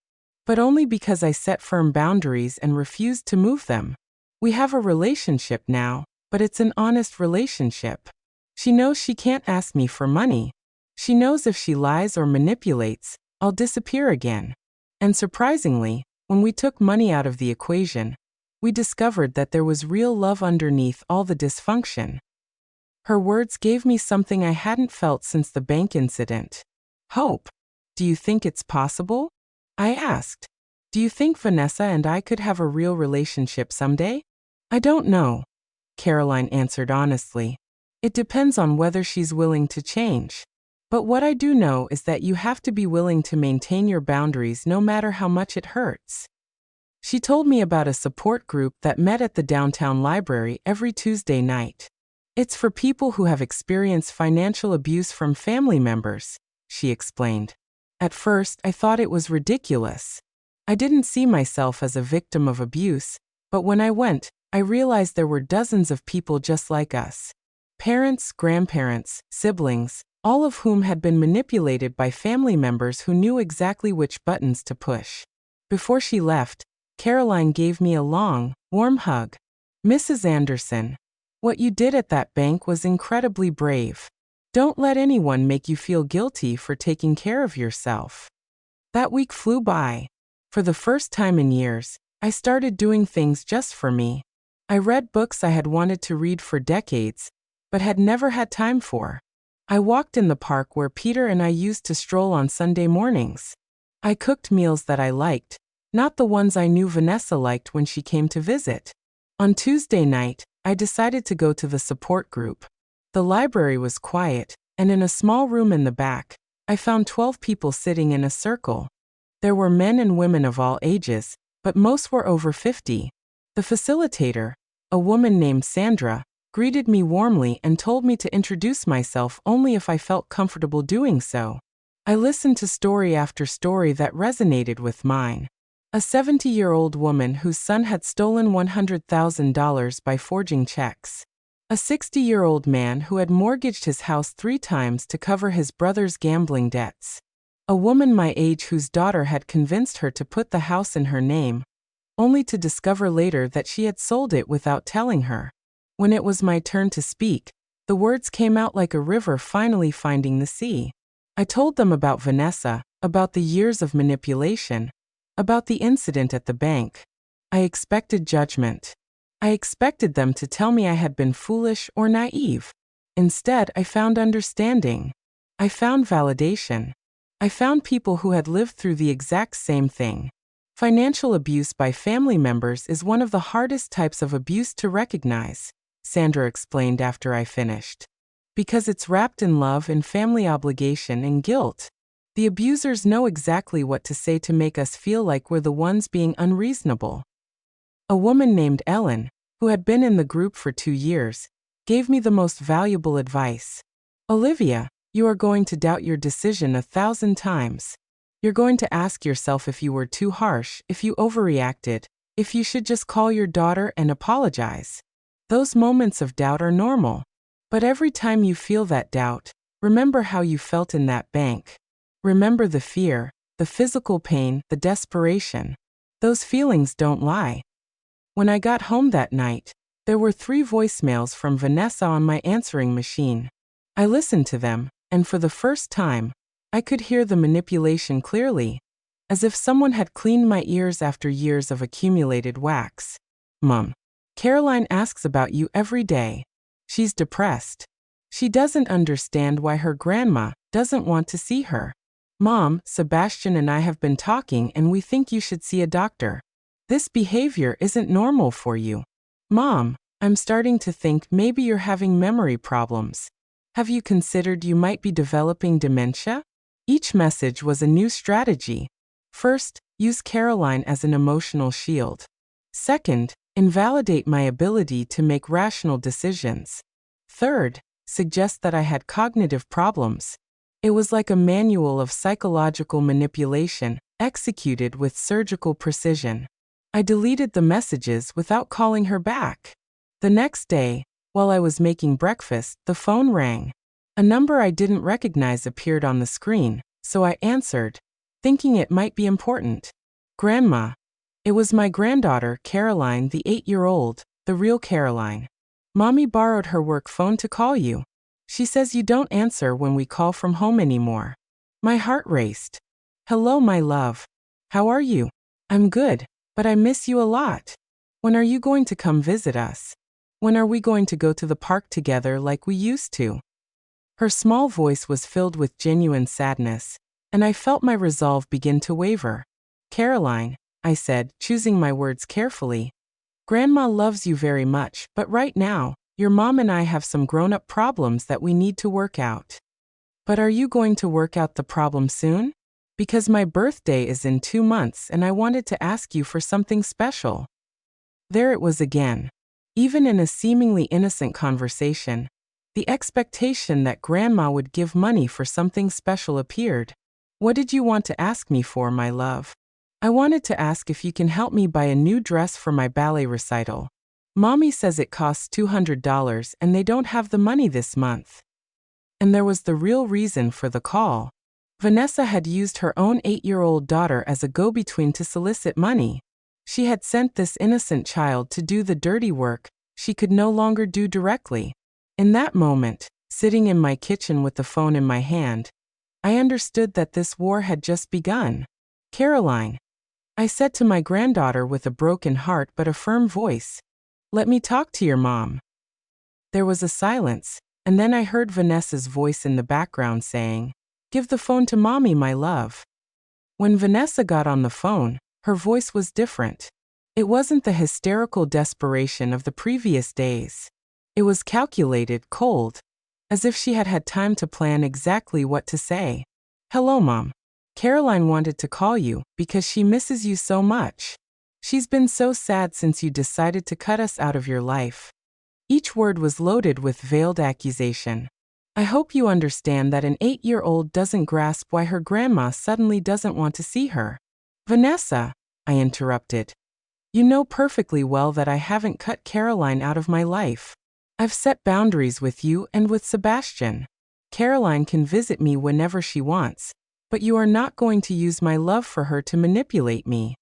But only because I set firm boundaries and refused to move them. We have a relationship now, but it's an honest relationship. She knows she can't ask me for money. She knows if she lies or manipulates, I'll disappear again. And surprisingly, when we took money out of the equation, we discovered that there was real love underneath all the dysfunction. Her words gave me something I hadn't felt since the bank incident. Hope. Do you think it's possible? I asked. Do you think Vanessa and I could have a real relationship someday? I don't know, Caroline answered honestly. It depends on whether she's willing to change. But what I do know is that you have to be willing to maintain your boundaries no matter how much it hurts. She told me about a support group that met at the downtown library every Tuesday night. It's for people who have experienced financial abuse from family members, she explained. At first, I thought it was ridiculous. I didn't see myself as a victim of abuse, but when I went, I realized there were dozens of people just like us. Parents, grandparents, siblings, all of whom had been manipulated by family members who knew exactly which buttons to push. Before she left, Caroline gave me a long, warm hug. Mrs. Anderson, what you did at that bank was incredibly brave. Don't let anyone make you feel guilty for taking care of yourself. That week flew by. For the first time in years, I started doing things just for me. I read books I had wanted to read for decades, but had never had time for. I walked in the park where Peter and I used to stroll on Sunday mornings. I cooked meals that I liked, not the ones I knew Vanessa liked when she came to visit. On Tuesday night, I decided to go to the support group. The library was quiet, and in a small room in the back, I found 12 people sitting in a circle. There were men and women of all ages, but most were over 50. The facilitator, a woman named Sandra, greeted me warmly and told me to introduce myself only if I felt comfortable doing so. I listened to story after story that resonated with mine. A 70-year-old woman whose son had stolen $100,000 by forging checks. A 60-year-old man who had mortgaged his house 3 times to cover his brother's gambling debts. A woman my age whose daughter had convinced her to put the house in her name, only to discover later that she had sold it without telling her. When it was my turn to speak, the words came out like a river finally finding the sea. I told them about Vanessa, about the years of manipulation, about the incident at the bank. I expected judgment. I expected them to tell me I had been foolish or naive. Instead, I found understanding. I found validation. I found people who had lived through the exact same thing. Financial abuse by family members is one of the hardest types of abuse to recognize, Sandra explained after I finished. Because it's wrapped in love and family obligation and guilt. The abusers know exactly what to say to make us feel like we're the ones being unreasonable. A woman named Ellen, who had been in the group for 2 years, gave me the most valuable advice. Olivia, you are going to doubt your decision 1,000 times. You're going to ask yourself if you were too harsh, if you overreacted, if you should just call your daughter and apologize. Those moments of doubt are normal. But every time you feel that doubt, remember how you felt in that bank. Remember the fear, the physical pain, the desperation. Those feelings don't lie. When I got home that night, there were 3 voicemails from Vanessa on my answering machine. I listened to them, and for the first time, I could hear the manipulation clearly, as if someone had cleaned my ears after years of accumulated wax. Mom, Caroline asks about you every day. She's depressed. She doesn't understand why her grandma doesn't want to see her. Mom, Sebastian and I have been talking and we think you should see a doctor. This behavior isn't normal for you. Mom, I'm starting to think maybe you're having memory problems. Have you considered you might be developing dementia? Each message was a new strategy. First, use Caroline as an emotional shield. Second, invalidate my ability to make rational decisions. Third, suggest that I had cognitive problems. It was like a manual of psychological manipulation, executed with surgical precision. I deleted the messages without calling her back. The next day, while I was making breakfast, the phone rang. A number I didn't recognize appeared on the screen, so I answered, thinking it might be important. Grandma. It was my granddaughter, Caroline, the 8-year-old, the real Caroline. Mommy borrowed her work phone to call you. She says you don't answer when we call from home anymore. My heart raced. Hello, my love. How are you? I'm good, but I miss you a lot. When are you going to come visit us? When are we going to go to the park together like we used to? Her small voice was filled with genuine sadness, and I felt my resolve begin to waver. Caroline, I said, choosing my words carefully. Grandma loves you very much, but right now, Your mom and I have some grown-up problems that we need to work out. But are you going to work out the problem soon? Because my birthday is in 2 months and I wanted to ask you for something special. There it was again. Even in a seemingly innocent conversation, the expectation that Grandma would give money for something special appeared. What did you want to ask me for, my love? I wanted to ask if you can help me buy a new dress for my ballet recital. Mommy says it costs $200 and they don't have the money this month. And there was the real reason for the call. Vanessa had used her own 8-year-old daughter as a go-between to solicit money. She had sent this innocent child to do the dirty work she could no longer do directly. In that moment, sitting in my kitchen with the phone in my hand, I understood that this war had just begun. Caroline, I said to my granddaughter with a broken heart but a firm voice, let me talk to your mom. There was a silence, and then I heard Vanessa's voice in the background saying, give the phone to Mommy, my love. When Vanessa got on the phone, her voice was different. It wasn't the hysterical desperation of the previous days. It was calculated, cold, as if she had had time to plan exactly what to say. Hello, Mom. Caroline wanted to call you because she misses you so much. She's been so sad since you decided to cut us out of your life. Each word was loaded with veiled accusation. I hope you understand that an 8-year-old doesn't grasp why her grandma suddenly doesn't want to see her. Vanessa, I interrupted. You know perfectly well that I haven't cut Caroline out of my life. I've set boundaries with you and with Sebastian. Caroline can visit me whenever she wants, but you are not going to use my love for her to manipulate me.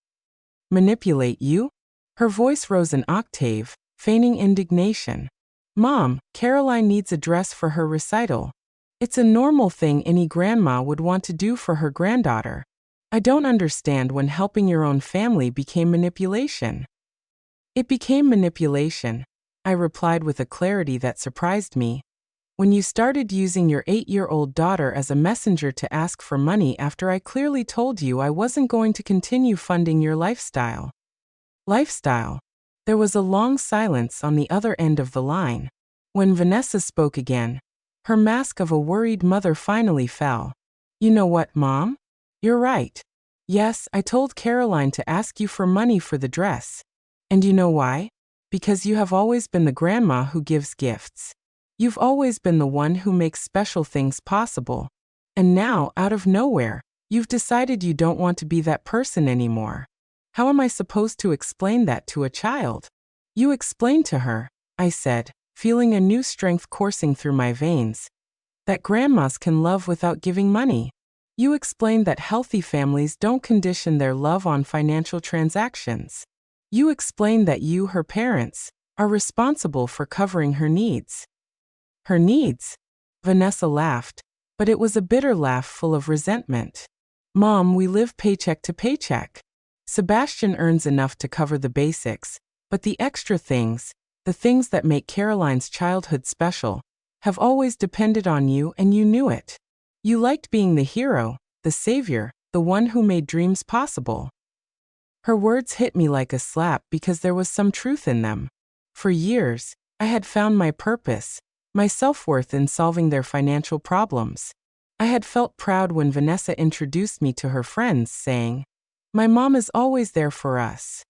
Manipulate you? Her voice rose an octave, feigning indignation. Mom, Caroline needs a dress for her recital. It's a normal thing any grandma would want to do for her granddaughter. I don't understand when helping your own family became manipulation. It became manipulation, I replied with a clarity that surprised me, when you started using your 8-year-old daughter as a messenger to ask for money after I clearly told you I wasn't going to continue funding your lifestyle. Lifestyle? There was a long silence on the other end of the line. When Vanessa spoke again, her mask of a worried mother finally fell. You know what, Mom? You're right. Yes, I told Caroline to ask you for money for the dress. And you know why? Because you have always been the grandma who gives gifts. You've always been the one who makes special things possible. And now, out of nowhere, you've decided you don't want to be that person anymore. How am I supposed to explain that to a child? You explain to her, I said, feeling a new strength coursing through my veins, that grandmas can love without giving money. You explain that healthy families don't condition their love on financial transactions. You explain that you, her parents, are responsible for covering her needs. Her needs? Vanessa laughed, but it was a bitter laugh full of resentment. Mom, we live paycheck to paycheck. Sebastian earns enough to cover the basics, but the extra things, the things that make Caroline's childhood special, have always depended on you, and you knew it. You liked being the hero, the savior, the one who made dreams possible. Her words hit me like a slap because there was some truth in them. For years, I had found my purpose, my self-worth in solving their financial problems. I had felt proud when Vanessa introduced me to her friends, saying, "My mom is always there for us."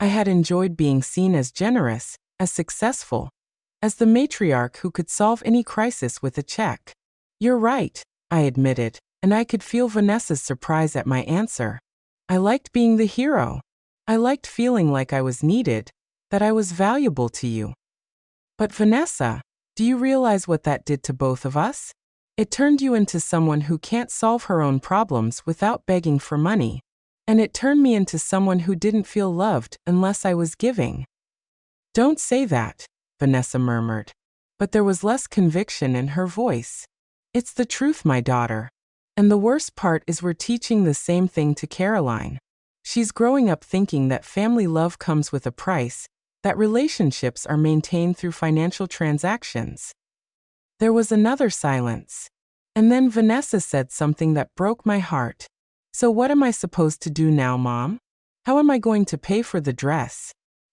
I had enjoyed being seen as generous, as successful, as the matriarch who could solve any crisis with a check. You're right, I admitted, and I could feel Vanessa's surprise at my answer. I liked being the hero. I liked feeling like I was needed, that I was valuable to you. But Vanessa, do you realize what that did to both of us? It turned you into someone who can't solve her own problems without begging for money. And it turned me into someone who didn't feel loved unless I was giving. Don't say that, Vanessa murmured. But there was less conviction in her voice. It's the truth, my daughter. And the worst part is we're teaching the same thing to Caroline. She's growing up thinking that family love comes with a price, that relationships are maintained through financial transactions. There was another silence. And then Vanessa said something that broke my heart. So what am I supposed to do now, Mom? How am I going to pay for the dress?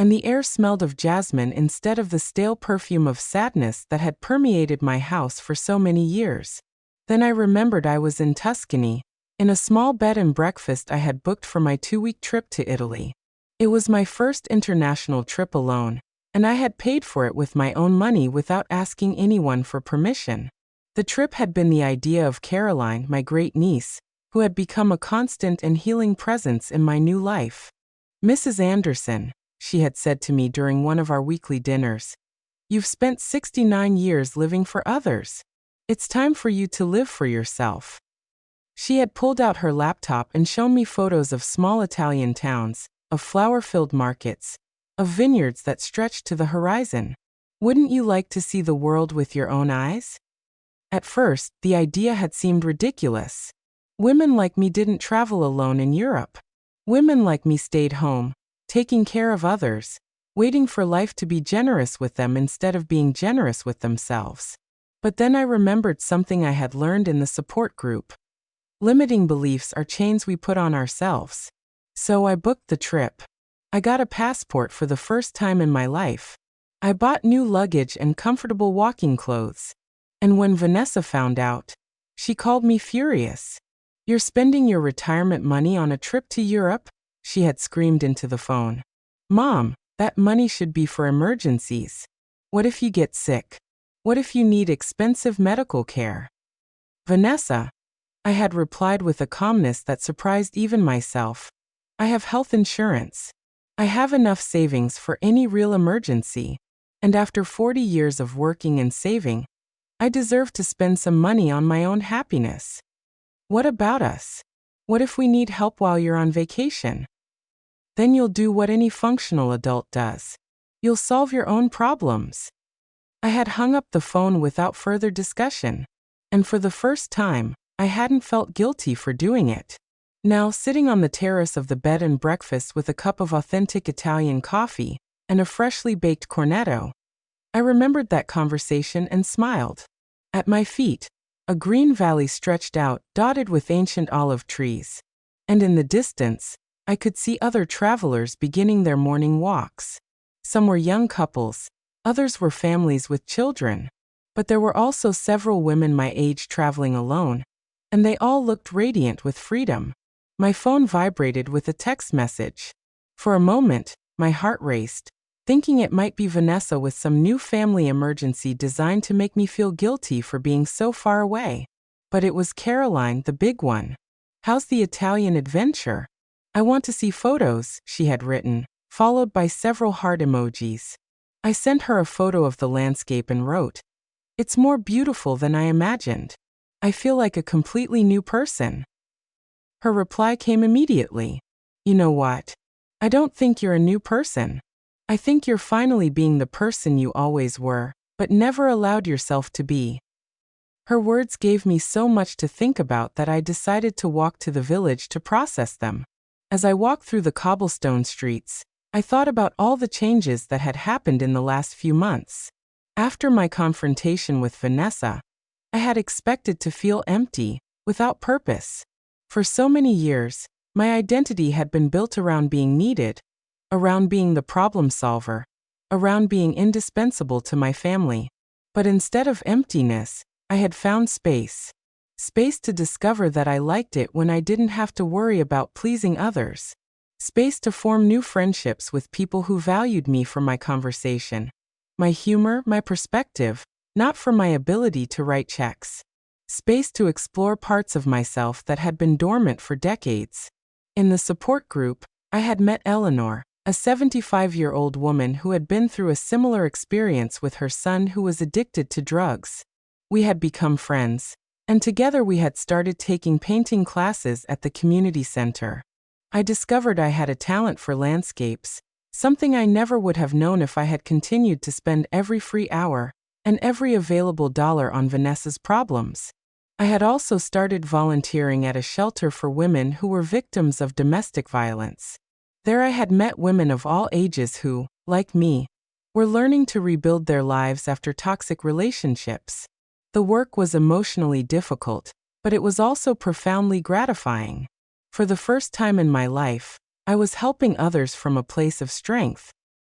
and the air smelled of jasmine instead of the stale perfume of sadness that had permeated my house for so many years. Then I remembered I was in Tuscany, in a small bed and breakfast I had booked for my 2-week trip to Italy. It was my first international trip alone, and I had paid for it with my own money without asking anyone for permission. The trip had been the idea of Caroline, my great-niece, who had become a constant and healing presence in my new life. "Mrs. Anderson," she had said to me during one of our weekly dinners, "you've spent 69 years living for others. It's time for you to live for yourself." She had pulled out her laptop and shown me photos of small Italian towns, of flower-filled markets, of vineyards that stretched to the horizon. "Wouldn't you like to see the world with your own eyes?" At first, the idea had seemed ridiculous. Women like me didn't travel alone in Europe. Women like me stayed home, taking care of others, waiting for life to be generous with them instead of being generous with themselves. But then I remembered something I had learned in the support group. Limiting beliefs are chains we put on ourselves. So I booked the trip. I got a passport for the first time in my life. I bought new luggage and comfortable walking clothes. And when Vanessa found out, she called me furious. "You're spending your retirement money on a trip to Europe?" she had screamed into the phone. "Mom, that money should be for emergencies. What if you get sick? What if you need expensive medical care?" "Vanessa," I had replied with a calmness that surprised even myself, "I have health insurance. I have enough savings for any real emergency. And after 40 years of working and saving, I deserve to spend some money on my own happiness. What about us? What if we need help while you're on vacation? Then you'll do what any functional adult does. You'll solve your own problems." I had hung up the phone without further discussion. And for the first time, I hadn't felt guilty for doing it. Now, sitting on the terrace of the bed and breakfast with a cup of authentic Italian coffee and a freshly baked cornetto, I remembered that conversation and smiled. At my feet, a green valley stretched out, dotted with ancient olive trees. And in the distance, I could see other travelers beginning their morning walks. Some were young couples, others were families with children. But there were also several women my age traveling alone, and they all looked radiant with freedom. My phone vibrated with a text message. For a moment, my heart raced, thinking it might be Vanessa with some new family emergency designed to make me feel guilty for being so far away. But it was Caroline, the big one. "How's the Italian adventure? I want to see photos," she had written, followed by several heart emojis. I sent her a photo of the landscape and wrote, "It's more beautiful than I imagined. I feel like a completely new person." Her reply came immediately. "You know what? I don't think you're a new person. I think you're finally being the person you always were, but never allowed yourself to be." Her words gave me so much to think about that I decided to walk to the village to process them. As I walked through the cobblestone streets, I thought about all the changes that had happened in the last few months. After my confrontation with Vanessa, I had expected to feel empty, without purpose. For so many years, my identity had been built around being needed, around being the problem solver, around being indispensable to my family. But instead of emptiness, I had found space. Space to discover that I liked it when I didn't have to worry about pleasing others. Space to form new friendships with people who valued me for my conversation, my humor, my perspective, not for my ability to write checks. Space to explore parts of myself that had been dormant for decades. In the support group, I had met Eleanor, a 75-year-old woman who had been through a similar experience with her son who was addicted to drugs. We had become friends, and together we had started taking painting classes at the community center. I discovered I had a talent for landscapes, something I never would have known if I had continued to spend every free hour and every available dollar on Vanessa's problems. I had also started volunteering at a shelter for women who were victims of domestic violence. There I had met women of all ages who, like me, were learning to rebuild their lives after toxic relationships. The work was emotionally difficult, but it was also profoundly gratifying. For the first time in my life, I was helping others from a place of strength.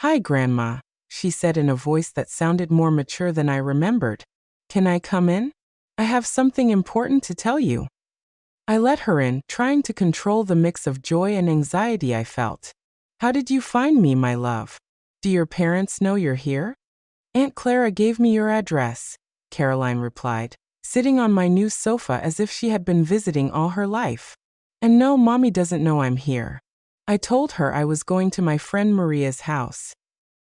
"Hi, Grandma," she said in a voice that sounded more mature than I remembered. "Can I come in? I have something important to tell you." I let her in, trying to control the mix of joy and anxiety I felt. "How did you find me, my love? Do your parents know you're here?" "Aunt Clara gave me your address," Caroline replied, sitting on my new sofa as if she had been visiting all her life. "And no, Mommy doesn't know I'm here. I told her I was going to my friend Maria's house."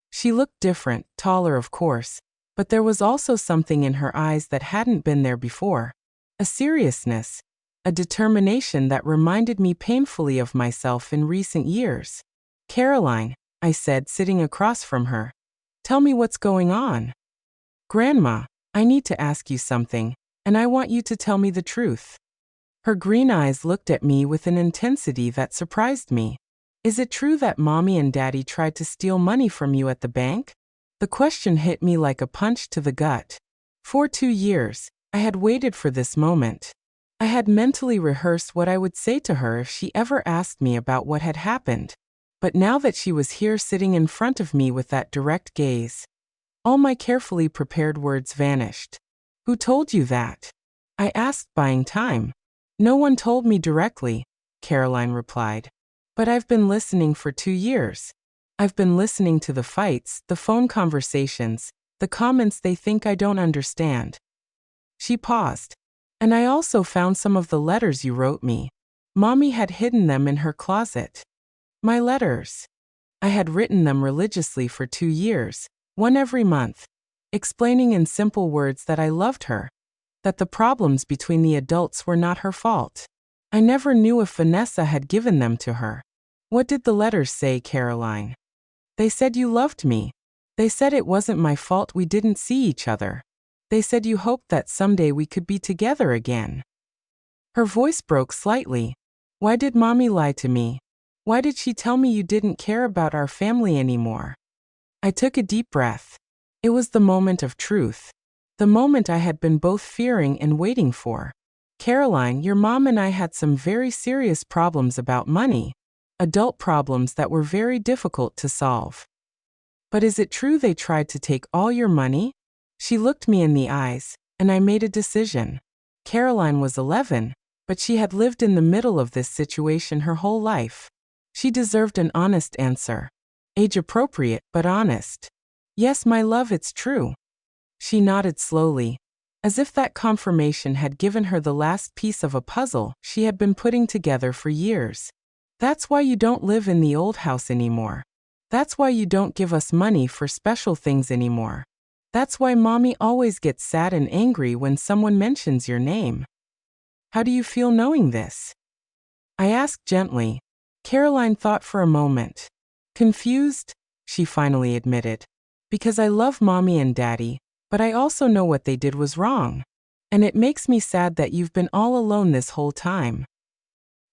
She looked different, taller of course, but there was also something in her eyes that hadn't been there before. A seriousness, a determination that reminded me painfully of myself in recent years. "Caroline," I said, sitting across from her, "tell me what's going on." "Grandma, I need to ask you something, and I want you to tell me the truth." Her green eyes looked at me with an intensity that surprised me. "Is it true that Mommy and Daddy tried to steal money from you at the bank?" The question hit me like a punch to the gut. For 2 years, I had waited for this moment. I had mentally rehearsed what I would say to her if she ever asked me about what had happened. But now that she was here sitting in front of me with that direct gaze, all my carefully prepared words vanished. "Who told you that?" I asked, buying time. "No one told me directly," Caroline replied. "But I've been listening for 2 years. I've been listening to the fights, the phone conversations, the comments they think I don't understand." She paused. "And I also found some of the letters you wrote me. Mommy had hidden them in her closet." My letters. I had written them religiously for 2 years, one every month, explaining in simple words that I loved her, that the problems between the adults were not her fault. I never knew if Vanessa had given them to her. "What did the letters say, Caroline?" "They said you loved me. They said it wasn't my fault we didn't see each other. They said you hoped that someday we could be together again." Her voice broke slightly. "Why did Mommy lie to me? Why did she tell me you didn't care about our family anymore?" I took a deep breath. It was the moment of truth. The moment I had been both fearing and waiting for. "Caroline, your mom and I had some very serious problems about money. Adult problems that were very difficult to solve." "But is it true they tried to take all your money?" She looked me in the eyes, and I made a decision. Caroline was 11, but she had lived in the middle of this situation her whole life. She deserved an honest answer. Age-appropriate, but honest. "Yes, my love, it's true." She nodded slowly, as if that confirmation had given her the last piece of a puzzle she had been putting together for years. "That's why you don't live in the old house anymore. That's why you don't give us money for special things anymore. That's why Mommy always gets sad and angry when someone mentions your name." "How do you feel knowing this?" I asked gently. Caroline thought for a moment. "Confused," she finally admitted. "Because I love Mommy and Daddy, but I also know what they did was wrong. And it makes me sad that you've been all alone this whole time."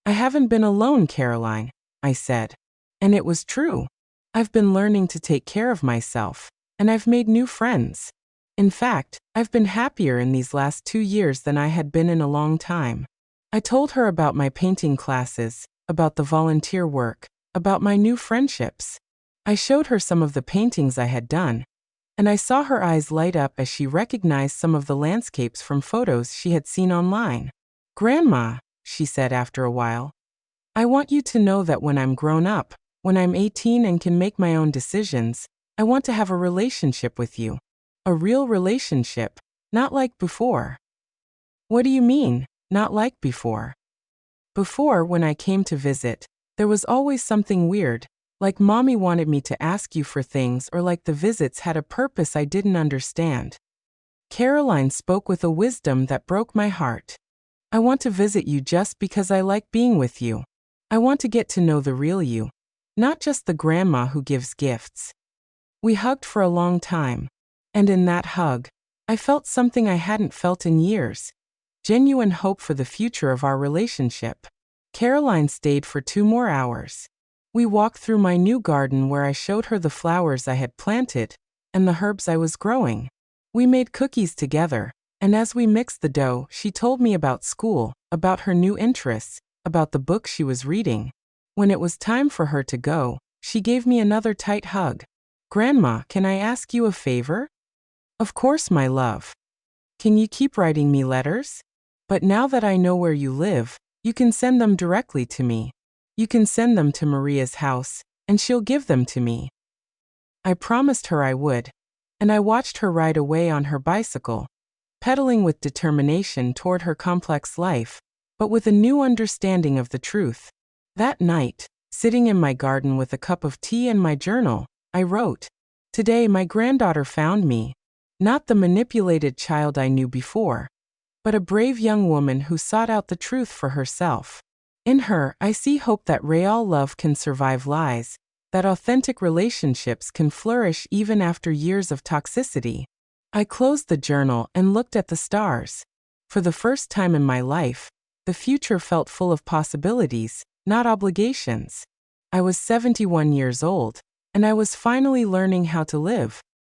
"I haven't been alone, Caroline," I said. And it was true. I've been learning to take care of myself, and I've made new friends. In fact, I've been happier in these last 2 years than I had been in a long time. I told her about my painting classes, about the volunteer work, about my new friendships. I showed her some of the paintings I had done, and I saw her eyes light up as she recognized some of the landscapes from photos she had seen online. "Grandma," she said after a while, "I want you to know that when I'm grown up, when I'm 18 and can make my own decisions, I want to have a relationship with you. A real relationship, not like before." "What do you mean, not like before?" "Before, when I came to visit, there was always something weird, like Mommy wanted me to ask you for things or like the visits had a purpose I didn't understand." Caroline spoke with a wisdom that broke my heart. "I want to visit you just because I like being with you. I want to get to know the real you, not just the grandma who gives gifts." We hugged for a long time, and in that hug, I felt something I hadn't felt in years. Genuine hope for the future of our relationship. Caroline stayed for 2 more hours. We walked through my new garden where I showed her the flowers I had planted and the herbs I was growing. We made cookies together, and as we mixed the dough, she told me about school, about her new interests, about the book she was reading. When it was time for her to go, she gave me another tight hug. Grandma, can I ask you a favor? Of course, my love. Can you keep writing me letters? But now that I know where you live, you can send them directly to me. You can send them to Maria's house, and she'll give them to me. I promised her I would, and I watched her ride away on her bicycle, pedaling with determination toward her complex life, but with a new understanding of the truth. That night, sitting in my garden with a cup of tea and my journal, I wrote, "Today my granddaughter found me, not the manipulated child I knew before, but a brave young woman who sought out the truth for herself. In her, I see hope that real love can survive lies, that authentic relationships can flourish even after years of toxicity." I closed the journal and looked at the stars. For the first time in my life, the future felt full of possibilities, not obligations. I was 71 years old, and I was finally learning how to live,